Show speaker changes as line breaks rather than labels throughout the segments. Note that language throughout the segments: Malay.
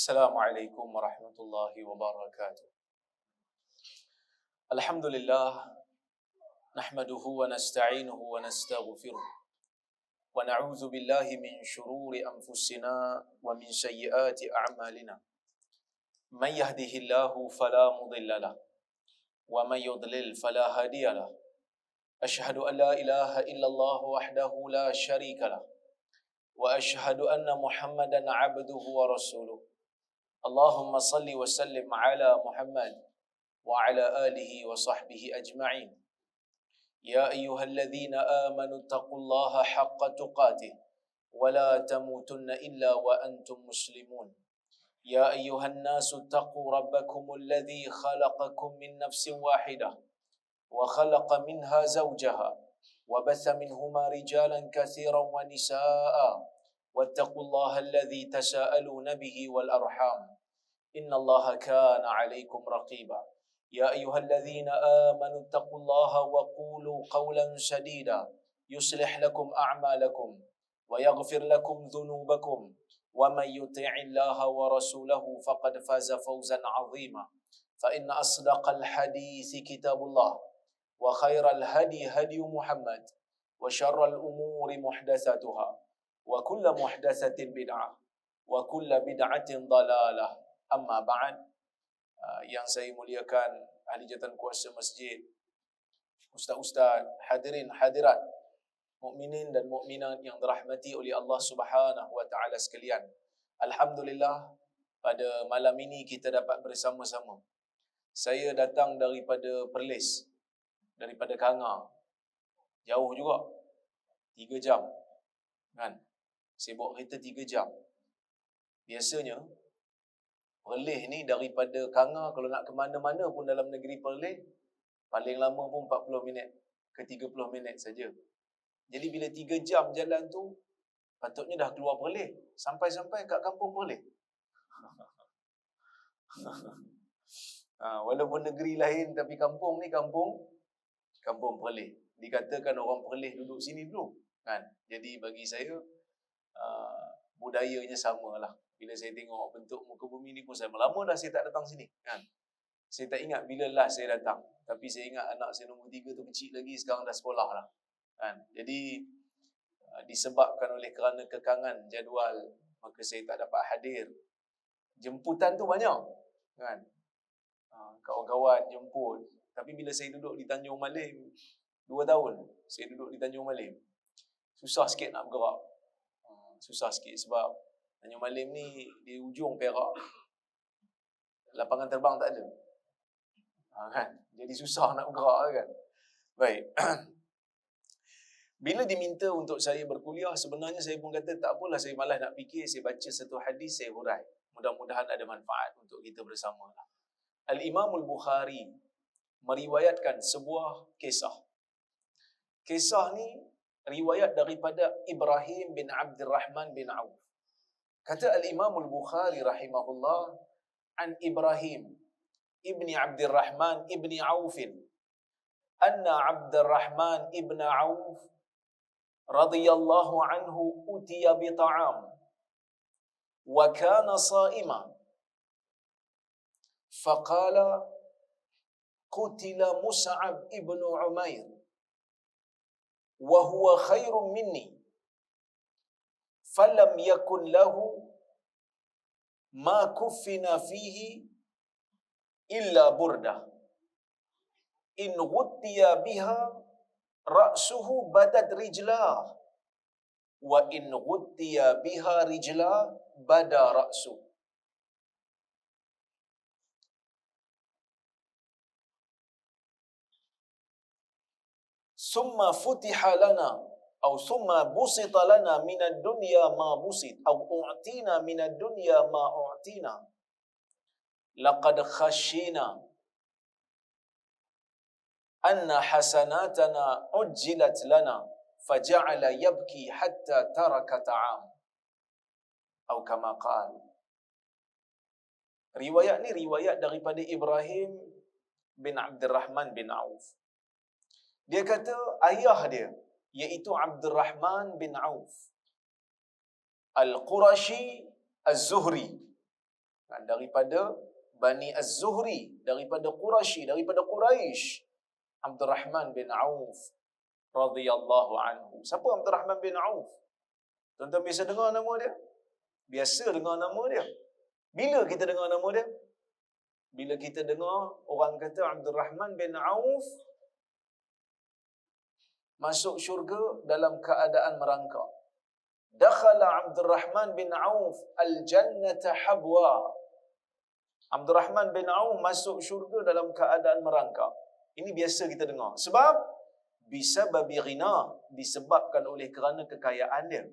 Assalamualaikum warahmatullahi wabarakatuh. Alhamdulillah, nahmaduhu wa nasta'inuhu wa nastaghfiruh. Wa na'udzu billahi min shururi anfusina wa min sayyiati a'malina. Man yahdihillahu fala mudilla lahu wa man yudlil fala hadiya lahu. Asyhadu an la ilaha illallah wahdahu la syarika lahu wa asyhadu anna Muhammadan 'abduhu wa rasuluh. Allahumma salli wa sallim ala Muhammad wa ala alihi wa sahbihi ajma'in. Ya ayyuhalladzina amanu taqullaha haqqa tuqatih wa la tamutunna illa wa antum muslimun. Ya ayyuhan nasu taqu rabbakumul ladzi khalaqakum min nafsin wahidah wa khalaqa minha zawjaha wa batha minhuma rijalan katsiran wa nisaa'a. واتقوا الله الذي تساءلون به والأرحام إن الله كان عليكم رقيبا يا أيها الذين آمنوا اتقوا الله وقولوا قولا سديدا يصلح لكم أعمالكم ويغفر لكم ذنوبكم ومن يطع الله ورسوله فقد فاز فوزا عظيما فإن أصدق الحديث كتاب الله وخير الهدي هدي محمد وشر الأمور محدثاتها wa kullu muhdatsatin bid'ah wa kullu bid'atin dalalah. Amma ba'd. Yang saya muliakan ahli jawatan kuasa masjid, ustaz-ustaz, hadirin hadirat, mukminin dan mukminat yang dirahmati oleh Allah Subhanahu wa taala sekalian. Alhamdulillah, pada malam ini kita dapat bersama-sama. Saya datang daripada Perlis, daripada Kangar. Jauh juga. 3 jam. Kan? Saya bawa kereta 3 jam. Biasanya, Perlis ni daripada Kangar, kalau nak ke mana-mana pun dalam negeri Perlis, paling lama pun 40 minit ke 30 minit saja. Jadi bila 3 jam jalan tu, patutnya dah keluar Perlis. Sampai-sampai kat kampung Perlis. Walaupun negeri lain, tapi kampung ni kampung Perlis. Dikatakan orang Perlis duduk sini dulu. Kan? Jadi bagi saya, budayanya samalah. Bila saya tengok bentuk muka bumi ni pun saya lama dah saya tak datang sini, kan. Saya tak ingat bila last saya datang, tapi saya ingat anak saya nombor 3 tu kecil lagi, sekarang dah sekolah lah, kan. Jadi disebabkan oleh kerana kekangan jadual, maka saya tak dapat hadir. Jemputan tu banyak, kan. Kawan-kawan jemput, tapi bila saya duduk di Tanjung Malim 2 tahun, saya duduk di Tanjung Malim, susah sikit nak bergerak. Susah sikit sebab Tanjung Malim ni di ujung Perak, lapangan terbang tak ada, kan? Jadi susah nak bergerak, kan? Baik. Bila diminta untuk saya berkuliah, sebenarnya saya pun kata tak apalah, saya malas nak fikir, saya baca satu hadis, saya hurai. Mudah-mudahan ada manfaat untuk kita bersama. Al-Imam Al-Bukhari meriwayatkan sebuah kisah. Kisah ni riwayat daripada Ibrahim bin Abdurrahman bin Auf. Kata Al-Imam Al-Bukhari rahimahullah, an Ibrahim ibni Abdurrahman ibni Auf, anna Abdurrahman ibn Auf radhiyallahu anhu utiya bi ta'am wa kana sa'ima faqala qutila Mus'ab ibn Umair وهو خير مني فلم يكن له ما كفن فيه إلا بردة إن غطي بها رأسه بدت رجلاه وإن غطي بها رجلاه بدا رأسه. ثم فتح لنا أو ثم بسط لنا من الدنيا ما بسط أو أعطينا من الدنيا ما أعطينا لقد خشينا أن حسناتنا عجلت لنا فجعل يبكي حتى ترك طعام أو كما قال. Riwayat ni riwayat daripada Ibrahim bin Abdurrahman bin Auf. Dia kata ayah dia, iaitu Abdurrahman bin Auf, Al-Qurashi Az-Zuhri, Daripada Bani Az-Zuhri, daripada Quraisy, daripada Quraisy, Abdul Rahman bin Auf radhiyallahu anhu. Siapa Abdul Rahman bin Auf? Tuan-tuan biasa dengar nama dia? Biasa dengar nama dia. Bila kita dengar nama dia? Bila kita dengar orang kata Abdul Rahman bin Auf masuk syurga dalam keadaan merangkak. Dakhala Abdul Rahman bin Auf al-jannata habwa. Abdul Rahman bin Auf masuk syurga dalam keadaan merangkak. Ini biasa kita dengar. Sebab bisababi ghina, disebabkan oleh kerana kekayaan dia.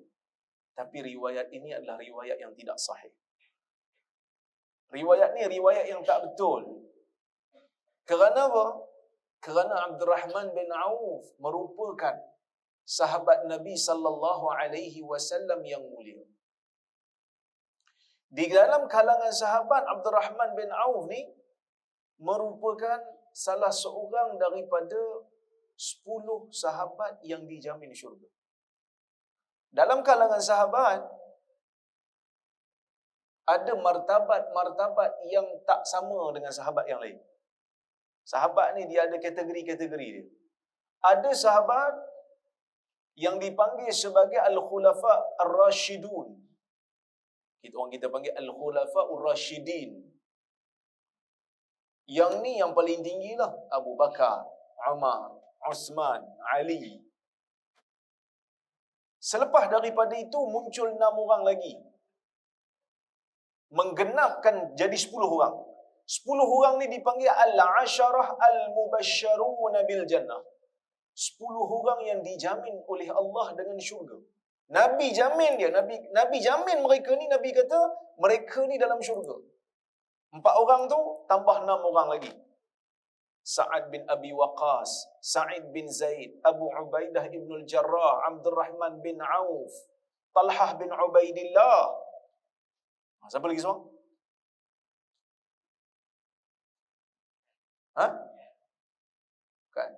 Tapi riwayat ini adalah riwayat yang tidak sahih. Riwayat ni riwayat yang tak betul. Kerana apa? Kerana Abdul Rahman bin Auf merupakan sahabat Nabi sallallahu alaihi wasallam yang mulia. Di dalam kalangan sahabat, Abdul Rahman bin Auf ni merupakan salah seorang daripada 10 sahabat yang dijamin syurga. Dalam kalangan sahabat, ada martabat-martabat yang tak sama dengan sahabat yang lain. Sahabat ni dia ada kategori-kategori dia. Ada sahabat yang dipanggil sebagai Al-Khulafa Ar-Rashidun. Kita panggil Al-Khulafa Ar-Rashidin. Yang ni yang paling tinggi lah. Abu Bakar, Umar, Uthman, Ali. Selepas daripada itu muncul 6 orang lagi. Menggenapkan jadi 10 orang. 10 orang ni dipanggil Al-Asharah Al-Mubasysyaruna bil Jannah. 10 orang yang dijamin oleh Allah dengan syurga. Nabi jamin dia. Nabi jamin mereka ni. Nabi kata mereka ni dalam syurga. 4 orang tu tambah 6 orang lagi. Sa'ad bin Abi Waqqas, Sa'id bin Zaid, Abu Ubaidah ibn al-Jarrah, Abdul Rahman bin Auf, Talhah bin Ubaidillah. Siapa lagi semua? Bukan.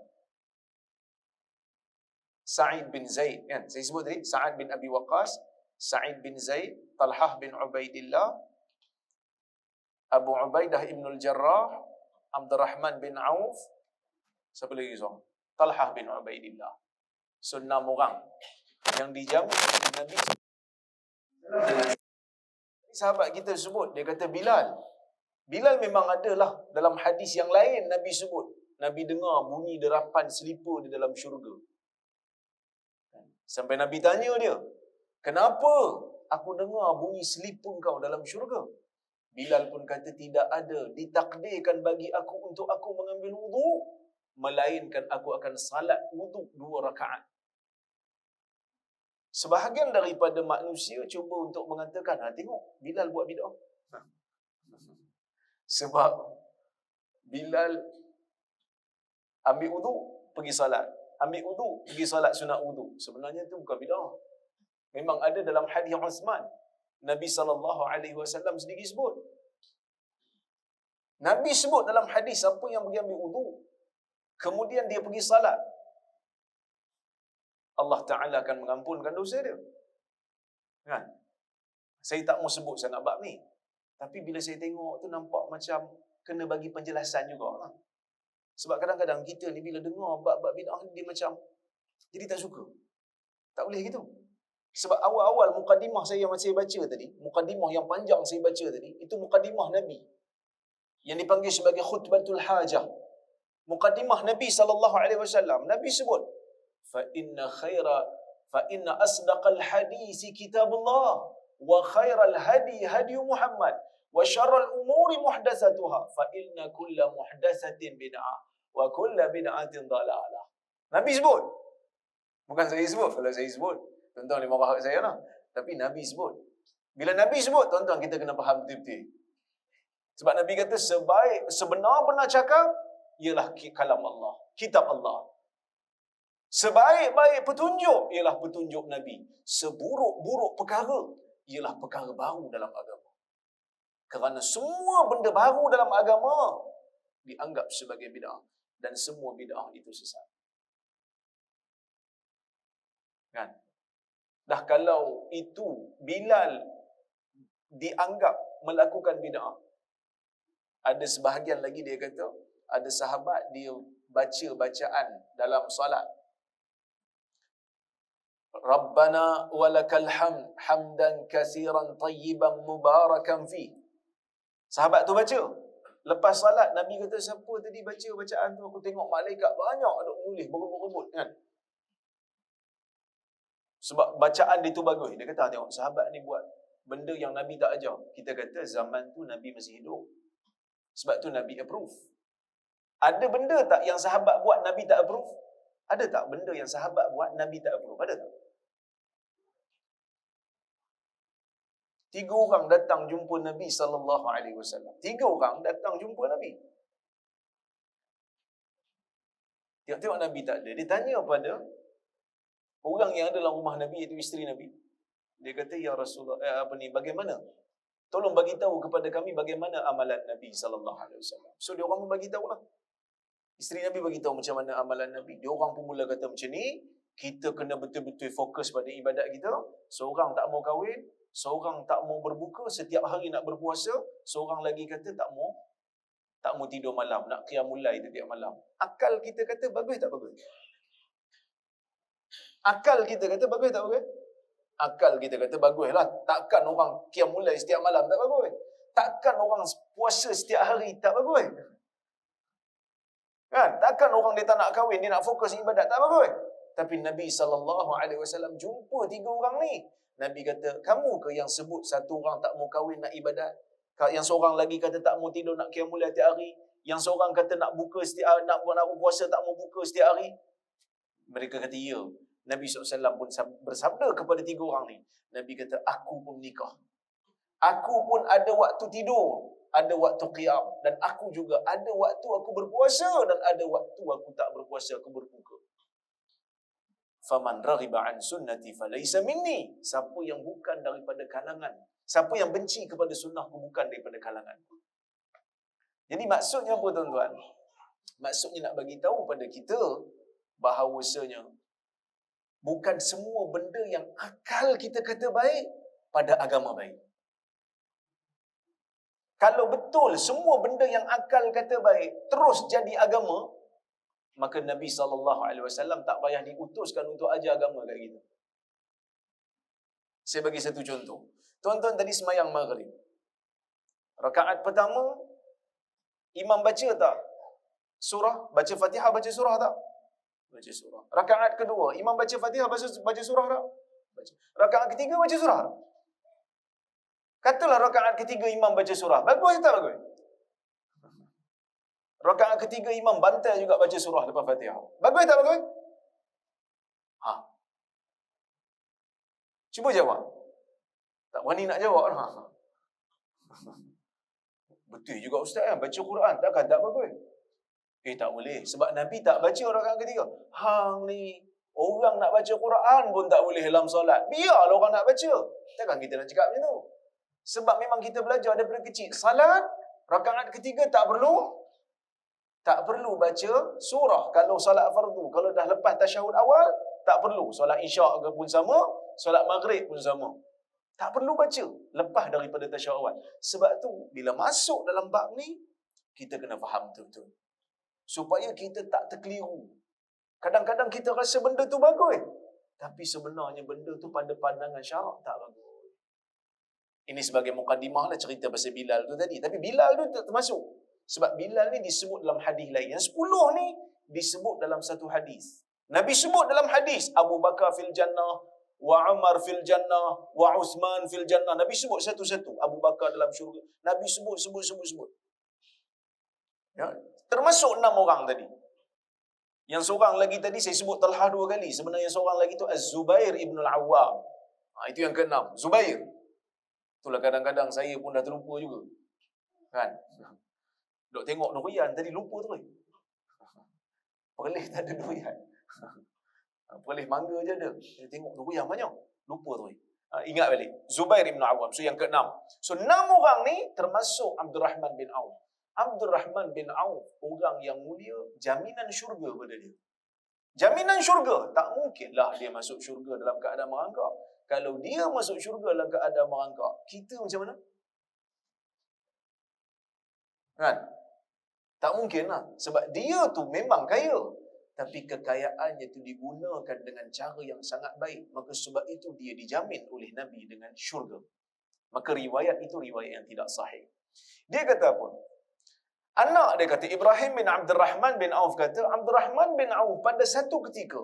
Sa'id bin Zaid, kan? Saya sebut tadi, Sa'ad bin Abi Waqqas, Sa'id bin Zaid, Talhah bin Ubaidillah, Abu Ubaidah ibn al-Jarrah, Abdul Rahman bin Auf. Siapa lagi semua? Talhah bin Ubaidillah. So 6 orang yang dijamin oleh Nabi. Sahabat kita sebut, dia kata Bilal. Bilal memang adalah dalam hadis yang lain Nabi sebut. Nabi dengar bunyi derapan selipar di dalam syurga. Sampai Nabi tanya dia, kenapa aku dengar bunyi selipar kau dalam syurga? Bilal pun kata tidak ada ditakdirkan bagi aku untuk aku mengambil wudu, melainkan aku akan salat wudu 2 rakaat. Sebahagian daripada manusia cuba untuk mengatakan, tengok Bilal buat bid'ah. Sebab Bilal ambil wudu, pergi salat. Ambil wudu, pergi salat sunat wudu. Sebenarnya itu bukan bid'ah. Memang ada dalam hadis Uthman. Nabi SAW sendiri sebut. Nabi sebut dalam hadis, siapa yang pergi ambil wudu, kemudian dia pergi salat, Allah Ta'ala akan mengampunkan dosa dia. Kan? Saya tak mau sebut sangat bab ni. Tapi bila saya tengok tu nampak macam kena bagi penjelasan juga lah. Sebab kadang-kadang kita ni bila dengar bab-bab bid'ah ni, dia macam jadi tak suka. Tak boleh gitu. Sebab awal-awal mukadimah saya yang saya baca tadi, mukadimah yang panjang saya baca tadi, itu mukadimah Nabi. Yang dipanggil sebagai khutbatul hajah. Mukadimah Nabi SAW. Nabi sebut, fa inna asdaqal hadisi kitabullah wa khairal hadi hadi Muhammad wa syarrul umuri muhdatsatuha fa inna kulla muhdatsatin bid'ah wa kulla bid'atin dhalalah. Nabi sebut. Bukan saya sebut. Kalau saya sebut, tuan-tuan dia marah kat saya lah. Tapi Nabi sebut. Bila Nabi sebut, tuan-tuan kita kena faham betul-betul. Sebab Nabi kata sebenar-benar cakap ialah kalam Allah, kitab Allah. Sebaik-baik petunjuk ialah petunjuk Nabi. Seburuk-buruk perkara ialah perkara baru dalam agama. Kerana semua benda baru dalam agama dianggap sebagai bid'ah. Dan semua bid'ah itu sesat. Kan? Dah kalau itu Bilal dianggap melakukan bid'ah. Ada sebahagian lagi dia kata, ada sahabat dia baca bacaan dalam solat. Rabbana walakal hamd hamdan katsiran tayyiban mubarakan fi. Sahabat tu baca. Lepas salat Nabi kata, siapa tadi baca bacaan tu? Aku tengok malaikat banyak duk menulis berebut-rebut kan. Sebab bacaan dia tu bagus. Dia kata, tengok sahabat ni buat benda yang Nabi tak ajar. Kita kata zaman tu Nabi masih hidup. Sebab tu Nabi approve. Ada benda tak yang sahabat buat Nabi tak approve? Ada tak benda yang sahabat buat Nabi tak approve? Ada tak? 3 orang datang jumpa Nabi SAW. 3 orang datang jumpa Nabi. Tengok-tengok Nabi tak ada. Dia tanya pada orang yang ada dalam rumah Nabi, iaitu isteri Nabi. Dia kata, ya Rasulullah, bagaimana? Tolong bagi tahu kepada kami bagaimana amalan Nabi SAW. So dia orang pun bagi tahu lah. Isteri Nabi bagi tahu macam mana amalan Nabi. Dia orang pun mula kata macam ni, kita kena betul-betul fokus pada ibadat kita. Seorang tak mau kahwin, seorang tak mau berbuka, setiap hari nak berpuasa, seorang lagi kata tak mau tidur malam, nak qiyamul lail setiap malam. Akal kita kata bagus tak bagus? Akal kita kata bagus tak bagus? Akal kita kata baguslah. Takkan orang qiyamul lail setiap malam tak bagus? Takkan orang puasa setiap hari tak bagus? Kan? Takkan orang dia tak nak kahwin, dia nak fokus ibadat tak bagus? Tapi Nabi SAW jumpa 3 orang ni. Nabi kata, kamu ke yang sebut satu orang tak mau kahwin nak ibadat? Yang seorang lagi kata tak mau tidur nak qiyamul lail setiap hari? Yang seorang kata nak buka setiap nak puasa tak mau buka setiap hari? Mereka kata ya. Nabi SAW pun bersabda kepada 3 orang ni. Nabi kata, aku pun nikah. Aku pun ada waktu tidur, ada waktu qiyam, dan aku juga ada waktu aku berpuasa, dan ada waktu aku tak berpuasa, aku berbuka. Faman raghiba an sunnati falaysa minni. Siapa yang bukan daripada kalangan, siapa yang benci kepada sunnahku bukan daripada kalangan. Jadi maksudnya apa tuan-tuan? Maksudnya nak bagi tahu pada kita bahawasanya bukan semua benda yang akal kita kata baik pada agama baik. Kalau betul semua benda yang akal kata baik terus jadi agama, maka Nabi SAW tak payah diutuskan untuk ajar agama kat kita. Saya bagi satu contoh. Tuan-tuan tadi semayang maghrib. Rakaat pertama, imam baca tak surah? Baca Fatihah, baca surah tak? Baca surah. Rakaat kedua, imam baca Fatihah, baca surah tak? Baca. Rakaat ketiga, baca surah tak? Katalah rakaat ketiga imam baca surah. Bagus tak bagus? Rakaat ketiga imam bantai juga baca surah lepas Fatihah. Bagus tak bagus? Cuba jawab. Tak berani nak jawab. Betul juga ustaz kan, baca Quran takkan tak bagus? Tak boleh. Sebab Nabi tak baca rakaat ketiga. Hang ni, orang nak baca Quran pun tak boleh dalam solat. Biarlah orang nak baca. Takkan kita nak cakap macam tu? Sebab memang kita belajar daripada kecil. Salat, rakaat ketiga tak perlu baca surah. Kalau solat fardu, kalau dah lepas tasyahud awal, tak perlu. Solat isyak ke pun sama, solat maghrib pun sama. Tak perlu baca lepas daripada tasyahud awal. Sebab tu, bila masuk dalam bab ni, kita kena faham betul-betul. Supaya kita tak terkeliru. Kadang-kadang kita rasa benda tu bagus. Tapi sebenarnya benda tu pada pandangan syarak tak bagus. Ini sebagai mukadimah lah cerita pasal Bilal tu tadi. Tapi Bilal tu termasuk. Sebab Bilal ni disebut dalam hadis lain. Yang 10 ni disebut dalam satu hadis. Nabi sebut dalam hadis, Abu Bakar fil jannah, wa Umar fil jannah, wa Uthman fil jannah. Nabi sebut satu-satu. Abu Bakar dalam syurga. Nabi sebut. Ya. Termasuk 6 orang tadi. Yang seorang lagi tadi saya sebut Talhah 2 kali. Sebenarnya seorang lagi tu Az-Zubair ibn al-Awwam. Itu yang ke-6. Zubair. Itulah kadang-kadang saya pun dah terlupa juga. Kan? Duk tengok durian tadi lupa tu. Perlis tak ada durian. Perlis mangga je ada. Dia tengok durian banyak. Lupa tu. Ingat balik. Zubair ibn Awam. So yang ke-6. So 6 orang ni termasuk Abdurrahman bin Auf. Abdurrahman bin Auf, orang yang mulia, jaminan syurga pada dia. Jaminan syurga. Tak mungkinlah dia masuk syurga dalam keadaan merangkak. Kalau dia masuk syurga dalam keadaan merangkak, kita macam mana? Kan? Tak mungkin lah. Sebab dia tu memang kaya. Tapi kekayaannya itu digunakan dengan cara yang sangat baik. Maka sebab itu dia dijamin oleh Nabi dengan syurga. Maka riwayat itu riwayat yang tidak sahih. Dia kata apa? Anak dia kata, Ibrahim bin Abdul Rahman bin Auf kata, Abdul Rahman bin Auf pada satu ketika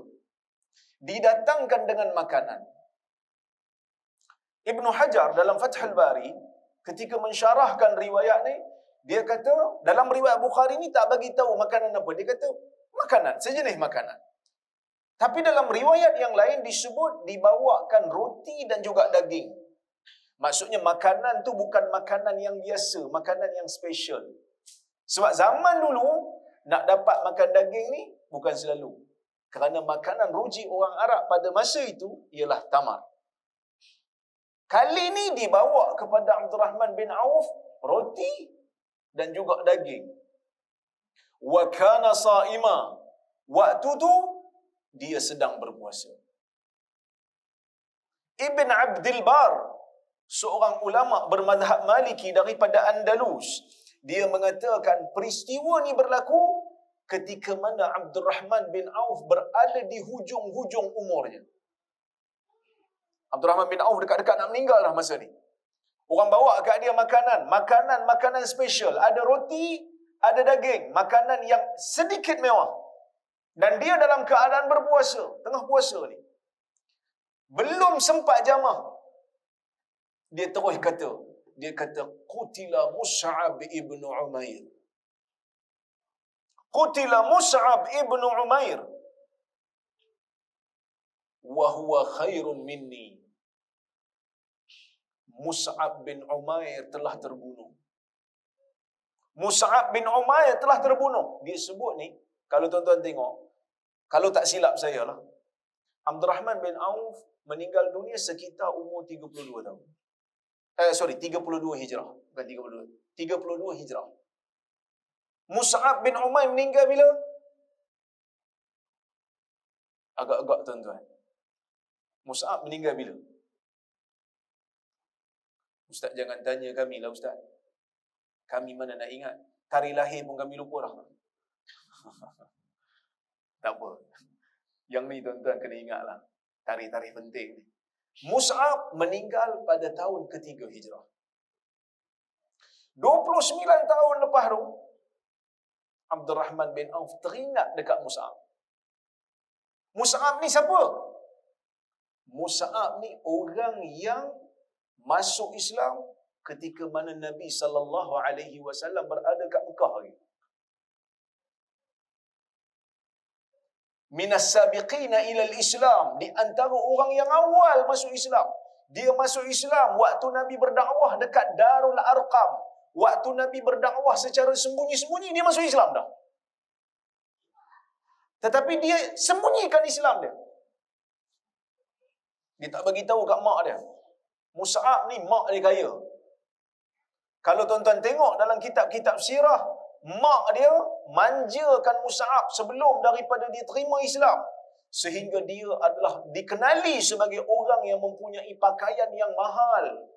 didatangkan dengan makanan. Ibnu Hajar dalam Fathul Bari ketika mensyarahkan riwayat ni, dia kata dalam riwayat Bukhari ni tak bagi tahu makanan apa. Dia kata makanan, sejenis makanan. Tapi dalam riwayat yang lain disebut dibawakan roti dan juga daging. Maksudnya makanan tu bukan makanan yang biasa, makanan yang special. Sebab zaman dulu nak dapat makan daging ni bukan selalu. Kerana makanan ruji orang Arab pada masa itu ialah tamar. Kali ni dibawa kepada Abdul Rahman bin Auf roti dan juga daging. Wa kana sa'ima. Waktu tu dia sedang berpuasa. Ibn Abdul Bar, seorang ulama bermadhab Maliki daripada Andalus, dia mengatakan peristiwa ni berlaku ketika mana Abdul Rahman bin Auf berada di hujung-hujung umurnya. Abdul Rahman bin Auf dekat-dekat nak meninggal dah masa ni. Orang bawa kat dia makanan special. Ada roti, ada daging. Makanan yang sedikit mewah. Dan dia dalam keadaan berpuasa. Tengah puasa ni. Belum sempat jamah. Dia terus kata. Dia kata, Qutila Mus'ab ibn Umair. Qutila Mus'ab ibn Umair. Wahuwa khairun minni. Mus'ab bin Umair telah terbunuh. Mus'ab bin Umair telah terbunuh. Dia sebut ni, kalau tuan-tuan tengok, kalau tak silap saya lah, Abdul Rahman bin Auf meninggal dunia sekitar umur 32 tahun. 32 Hijrah. Bukan 32. 32 Hijrah. Mus'ab bin Umair meninggal bila? Agak-agak tuan-tuan. Mus'ab meninggal bila? Ustaz jangan tanya kami lah Ustaz. Kami mana nak ingat. Tarikh lahir pun kami lupa dah. Tak apa. Yang ni tuan-tuan kena ingat lah. Tarikh-tarikh penting ni. Mus'ab meninggal pada tahun ketiga Hijrah. 29 tahun lepas tu, Abdul Rahman bin Auf teringat dekat Mus'ab. Mus'ab ni siapa? Mus'ab ni orang yang masuk Islam ketika mana Nabi SAW berada kat Mekah lagi. Minas sabiqina ilal Islam, di antara orang yang awal masuk Islam. Dia masuk Islam waktu Nabi berdakwah dekat Darul Arqam. Waktu Nabi berdakwah secara sembunyi-sembunyi, dia masuk Islam dah. Tetapi dia sembunyikan Islam dia. Dia tak bagi tahu kat mak dia. Mus'ab ni mak dia kaya. Kalau tuan-tuan tengok dalam kitab-kitab sirah, mak dia manjakan Mus'ab sebelum daripada dia terima Islam. Sehingga dia adalah dikenali sebagai orang yang mempunyai pakaian yang mahal.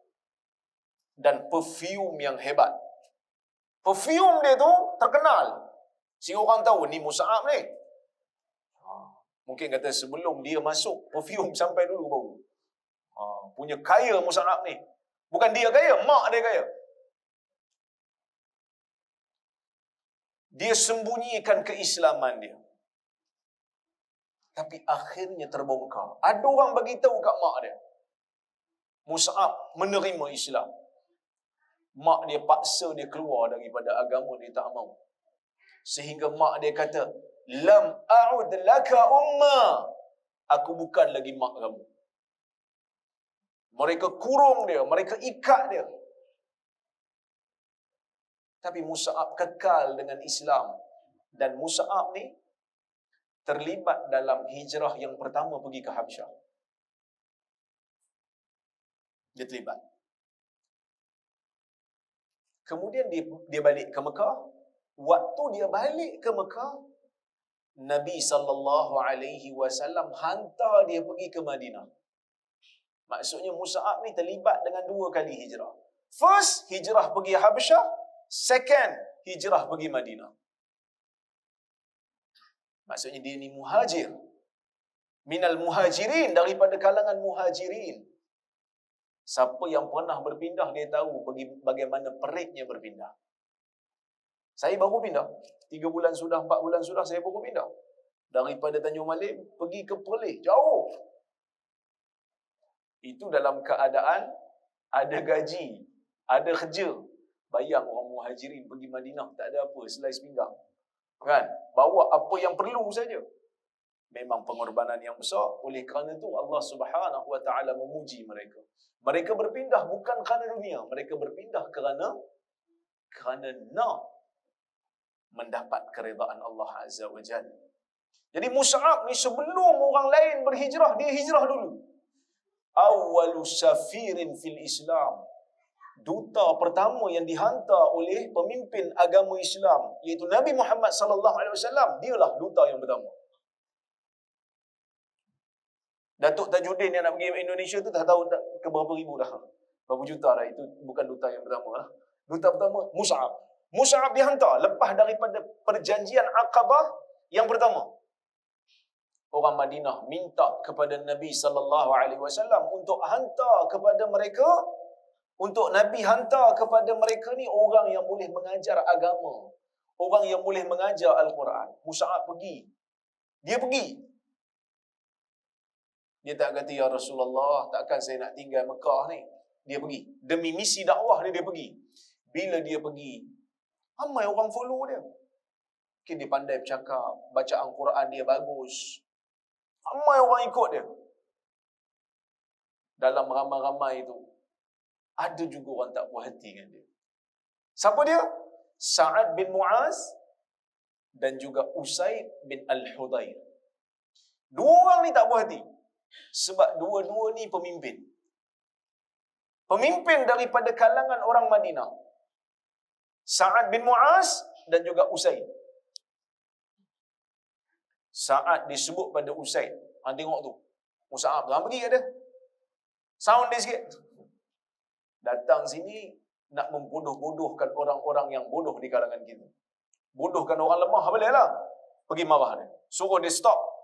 Dan perfume yang hebat. Perfume dia tu terkenal. Si orang tahu ni Mus'ab ni. Mungkin kata sebelum dia masuk, perfume sampai dulu baru. Punya kaya Mus'ab ni. Bukan dia kaya, mak dia kaya. Dia sembunyikan keislaman dia. Tapi akhirnya terbongkar. Ada orang bagi tahu kat mak dia. Mus'ab menerima Islam. Mak dia paksa dia keluar daripada agama dia tak mau. Sehingga mak dia kata, Lam a'ud laka umma. Aku bukan lagi mak kamu. Mereka kurung dia, mereka ikat dia. Tapi Mus'ab kekal dengan Islam. Dan Mus'ab ni terlibat dalam hijrah yang pertama pergi ke Habsyah. Dia terlibat. Kemudian dia balik ke Mekah. Waktu dia balik ke Mekah, Nabi SAW hantar dia pergi ke Madinah. Maksudnya Mus'ab ni terlibat dengan 2 kali hijrah. First, hijrah pergi Habsyah. Second, hijrah pergi Madinah. Maksudnya dia ni muhajir. Minal muhajirin, daripada kalangan muhajirin. Siapa yang pernah berpindah, dia tahu bagaimana peritnya berpindah. Saya baru pindah. 3 bulan sudah, 4 bulan sudah saya baru pindah. Daripada Tanjung Malim, pergi ke Perlis. Jauh. Itu dalam keadaan ada gaji, ada kerja. Bayang orang muhajirin pergi Madinah, tak ada apa, selai sepinggang. Kan? Bawa apa yang perlu saja. Memang pengorbanan yang besar. Oleh kerana itu Allah Subhanahu Wa Taala memuji mereka. Mereka berpindah bukan kerana dunia, mereka berpindah kerana nak mendapat keredaan Allah Azza wa Jalla. Jadi Mus'ab ni sebelum orang lain berhijrah, dia hijrah dulu. Awwalu safirin fil Islam. Duta pertama yang dihantar oleh pemimpin agama Islam, iaitu Nabi Muhammad sallallahu alaihi wasallam, dialah duta yang pertama. Datuk Tajuddin yang nak pergi Indonesia tu tak tahu ke berapa ribu dah. Berapa juta dah. Itu bukan duta yang pertama lah. Duta pertama Mus'ab. Mus'ab dihantar lepas daripada perjanjian Aqabah yang pertama. Orang Madinah minta kepada Nabi sallallahu alaihi wasallam untuk hantar kepada mereka, untuk Nabi hantar kepada mereka ni orang yang boleh mengajar agama, orang yang boleh mengajar Al-Quran. Mus'ab pergi. Dia pergi. Dia tak kata, ya Rasulullah, takkan saya nak tinggal Mekah ni. Dia pergi. Demi misi dakwah dia pergi. Bila dia pergi, ramai orang follow dia. Mungkin dia pandai bercakap, bacaan Quran dia bagus. Ramai orang ikut dia. Dalam ramai-ramai itu, ada juga orang tak puas hati dengan dia. Siapa dia? Sa'ad bin Mu'az dan juga Usaid bin Al-Hudayr. Dua orang ni tak puas hati. Sebab dua-dua ni pemimpin. Pemimpin daripada kalangan orang Madinah. Sa'ad bin Mu'az dan juga Usaid. Sa'ad disebut pada Usaid. Tengok tu. Mus'ab tu. Pergi kat dia. Sound dia sikit. Datang sini nak membodoh-bodohkan orang-orang yang bodoh di kalangan kita. Bodohkan orang lemah, boleh lah. Pergi marah dia. Suruh dia stop.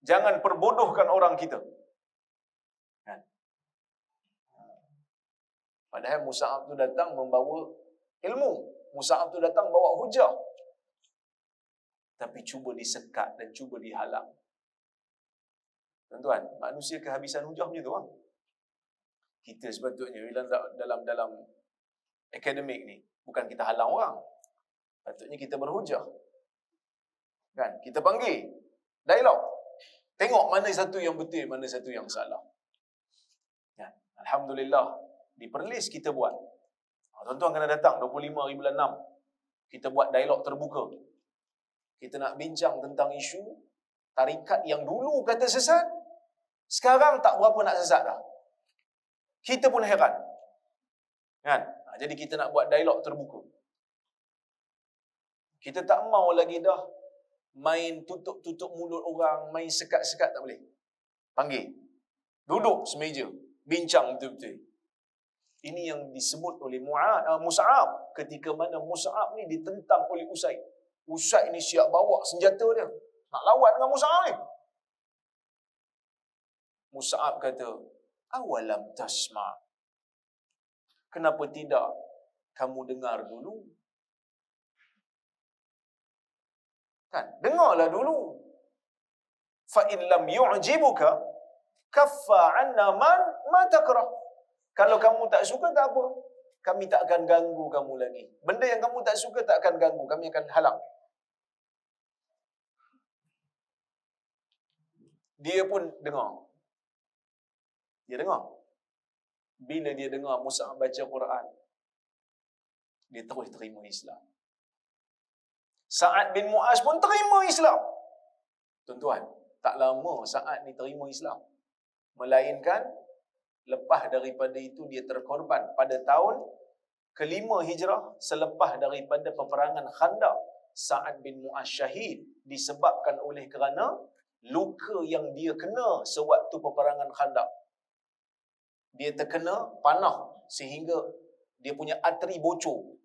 Jangan perbodohkan orang kita. Kan? Padahal Mus'ab tu datang membawa ilmu. Mus'ab tu datang bawa hujah. Tapi cuba disekat dan cuba dihalang. Tuan-tuan, manusia kehabisan hujah macam tu. Kita sepatutnya dalam akademik ni, bukan kita halang orang. Patutnya kita berhujah. Kan? Kita panggil. Dialog. Tengok mana satu yang betul, mana satu yang salah. Kan? Alhamdulillah. Di Perlis kita buat. Tuan-tuan kena datang 25 hari bulan 6. Kita buat dialog terbuka. Kita nak bincang tentang isu tarikat yang dulu kata sesat, sekarang tak berapa nak sesat dah. Kita pun heran. Kan? Jadi kita nak buat dialog terbuka. Kita tak mau lagi dah main tutup-tutup mulut orang, main sekat-sekat, tak boleh. Panggil. Duduk semeja. Bincang betul-betul. Ini yang disebut oleh Mus'ab. Ketika mana Mus'ab ni ditentang oleh Usaid. Usaid ni siap bawa senjata dia. Nak lawan dengan Mus'ab ni. Mus'ab kata, awalam tasma'. Kenapa tidak kamu dengar dulu? Kan? Dengarlah dulu. Fa in lam yu'jibuka kaffa 'anna ma takrah. Kalau kamu tak suka tak apa. Kami tak akan ganggu kamu lagi. Benda yang kamu tak suka tak akan ganggu, kami akan halang. Dia pun dengar. Dia dengar. Bila dia dengar Mus'ab baca Quran, dia terus terima Islam. Sa'ad bin Mu'az pun terima Islam. Tuan-tuan, tak lama Sa'ad ni terima Islam. Melainkan, lepas daripada itu dia terkorban. Pada tahun ke-5 Hijrah, selepas daripada peperangan Khandaq, Sa'ad bin Mu'az syahid disebabkan oleh kerana luka yang dia kena sewaktu peperangan Khandaq. Dia terkena panah sehingga dia punya arteri bocor.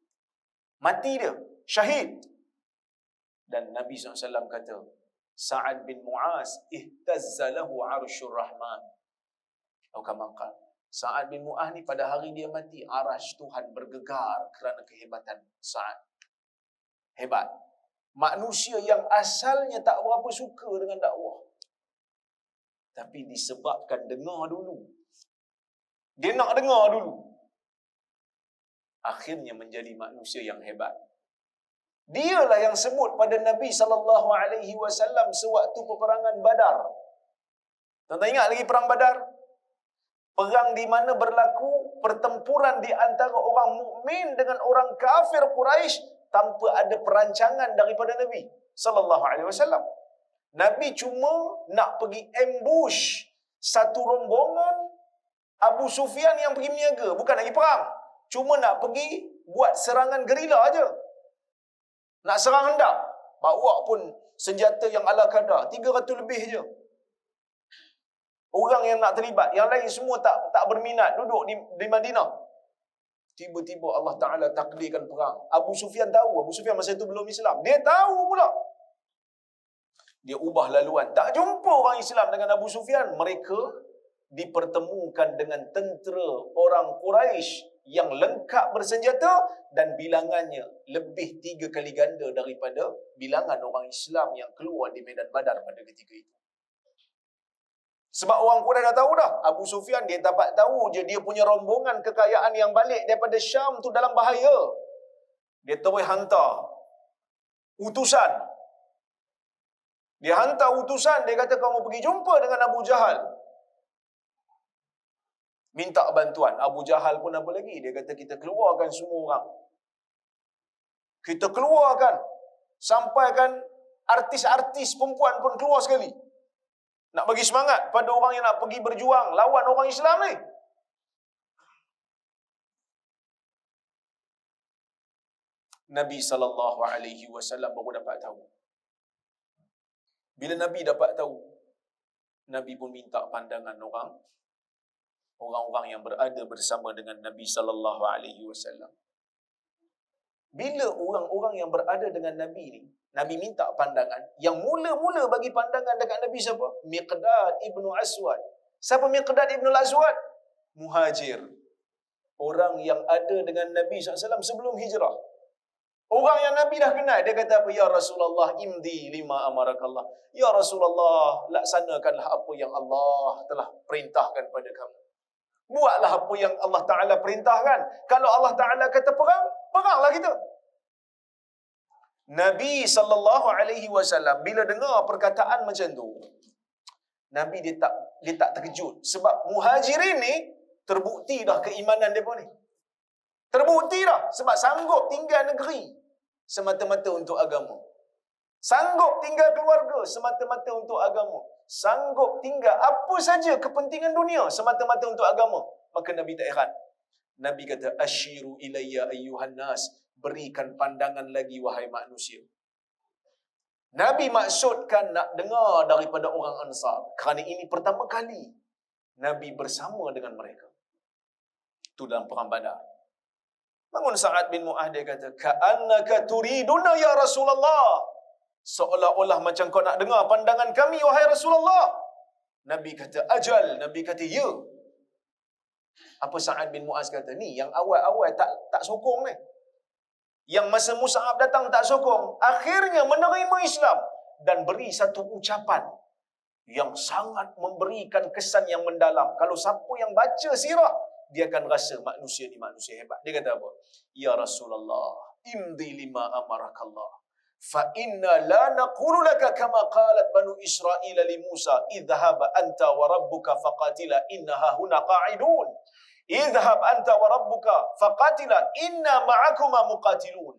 Mati dia, syahid. Dan Nabi SAW kata, Sa'ad bin Mu'az ihtazza lahu arsyur rahman. Atau kama qala, Sa'ad bin Mu'az ni pada hari dia mati, arasy Tuhan bergegar kerana kehebatan Sa'ad. Hebat. Manusia yang asalnya tak berapa suka dengan dakwah, tapi disebabkan dengar dulu, dia nak dengar dulu, akhirnya menjadi manusia yang hebat. Dialah yang sebut pada Nabi SAW sewaktu peperangan Badar. Tuan-tuan ingat lagi perang Badar? Perang di mana berlaku pertempuran di antara orang mukmin dengan orang kafir Quraisy tanpa ada perancangan daripada Nabi SAW. Nabi cuma nak pergi ambush satu rombongan Abu Sufyan yang pergi berniaga, bukan lagi perang. Cuma nak pergi buat serangan gerila aja. Nak serang hendak, bawa pun senjata yang ala kadar, 300 lebih je. Orang yang nak terlibat, yang lain semua tak berminat, duduk di Madinah. Tiba-tiba Allah Ta'ala takdirkan perang. Abu Sufyan tahu, Abu Sufyan masa itu belum Islam. Dia tahu pula. Dia ubah laluan. Tak jumpa orang Islam dengan Abu Sufyan. Mereka dipertemukan dengan tentera orang Quraisy yang lengkap bersenjata dan bilangannya lebih 3 kali ganda daripada bilangan orang Islam yang keluar di medan Badar pada ketika itu. Sebab orang Quraisy dah tahu dah, Abu Sufyan dia dapat tahu je dia punya rombongan kekayaan yang balik daripada Syam tu dalam bahaya. Dia terus hantar utusan. Dia hantar utusan, dia kata kamu pergi jumpa dengan Abu Jahal, minta bantuan. Abu Jahal pun apa lagi? Dia kata kita keluarkan semua orang. Kita keluarkan. Sampaikan artis-artis perempuan pun keluar sekali. Nak bagi semangat pada orang yang nak pergi berjuang lawan orang Islam ni. Nabi SAW baru dapat tahu. Bila Nabi dapat tahu, Nabi pun minta pandangan orang-orang yang berada bersama dengan Nabi SAW. Bila orang-orang yang berada dengan Nabi ni, Nabi minta pandangan, yang mula-mula bagi pandangan dekat Nabi siapa? Miqdad ibnu Aswad. Siapa Miqdad ibnu Aswad? Muhajir. Orang yang ada dengan Nabi SAW sebelum hijrah. Orang yang Nabi dah kenal. Dia kata apa? Ya Rasulullah, imdi lima amarakallah. Ya Rasulullah, laksanakanlah apa yang Allah telah perintahkan pada kamu. Buatlah apa yang Allah Ta'ala perintahkan. Kalau Allah Ta'ala kata perang, peranglah kita. Nabi SAW bila dengar perkataan macam tu, Nabi dia tak terkejut. Sebab muhajirin ni terbukti dah keimanan mereka ni. Terbukti dah. Sebab sanggup tinggal negeri semata-mata untuk agama. Sanggup tinggal keluarga semata-mata untuk agama. Sanggup tinggal apa saja kepentingan dunia semata-mata untuk agama. Maka Nabi tak heran. Nabi kata, asyiru ilayya ayyuhan nas. Berikan pandangan lagi wahai manusia. Nabi maksudkan nak dengar daripada orang Ansar. Kerana ini pertama kali Nabi bersama dengan mereka. Itu dalam perang Badar. Bangun Sa'ad bin Mu'az, dia kata, ka'annaka turiduna ya Rasulullah. Seolah-olah macam kau nak dengar pandangan kami wahai Rasulullah. Nabi kata, ajal. Nabi kata, ya. Apa Sa'ad bin Mu'az kata? Ni yang awal-awal tak sokong ni. Yang masa Mus'ab datang tak sokong. Akhirnya menerima Islam. Dan beri satu ucapan yang sangat memberikan kesan yang mendalam. Kalau siapa yang baca sirah, dia akan rasa manusia ni manusia hebat. Dia kata apa? Ya Rasulullah, imdi lima amarakallah. Fa inna la naqulu laka kama qalat banu Israil li Musa, idhhab anta wa rabbuka faqatila innaha huna qa'idun. Idhhab anta wa rabbuka faqatila inna ma'akuma muqatilun.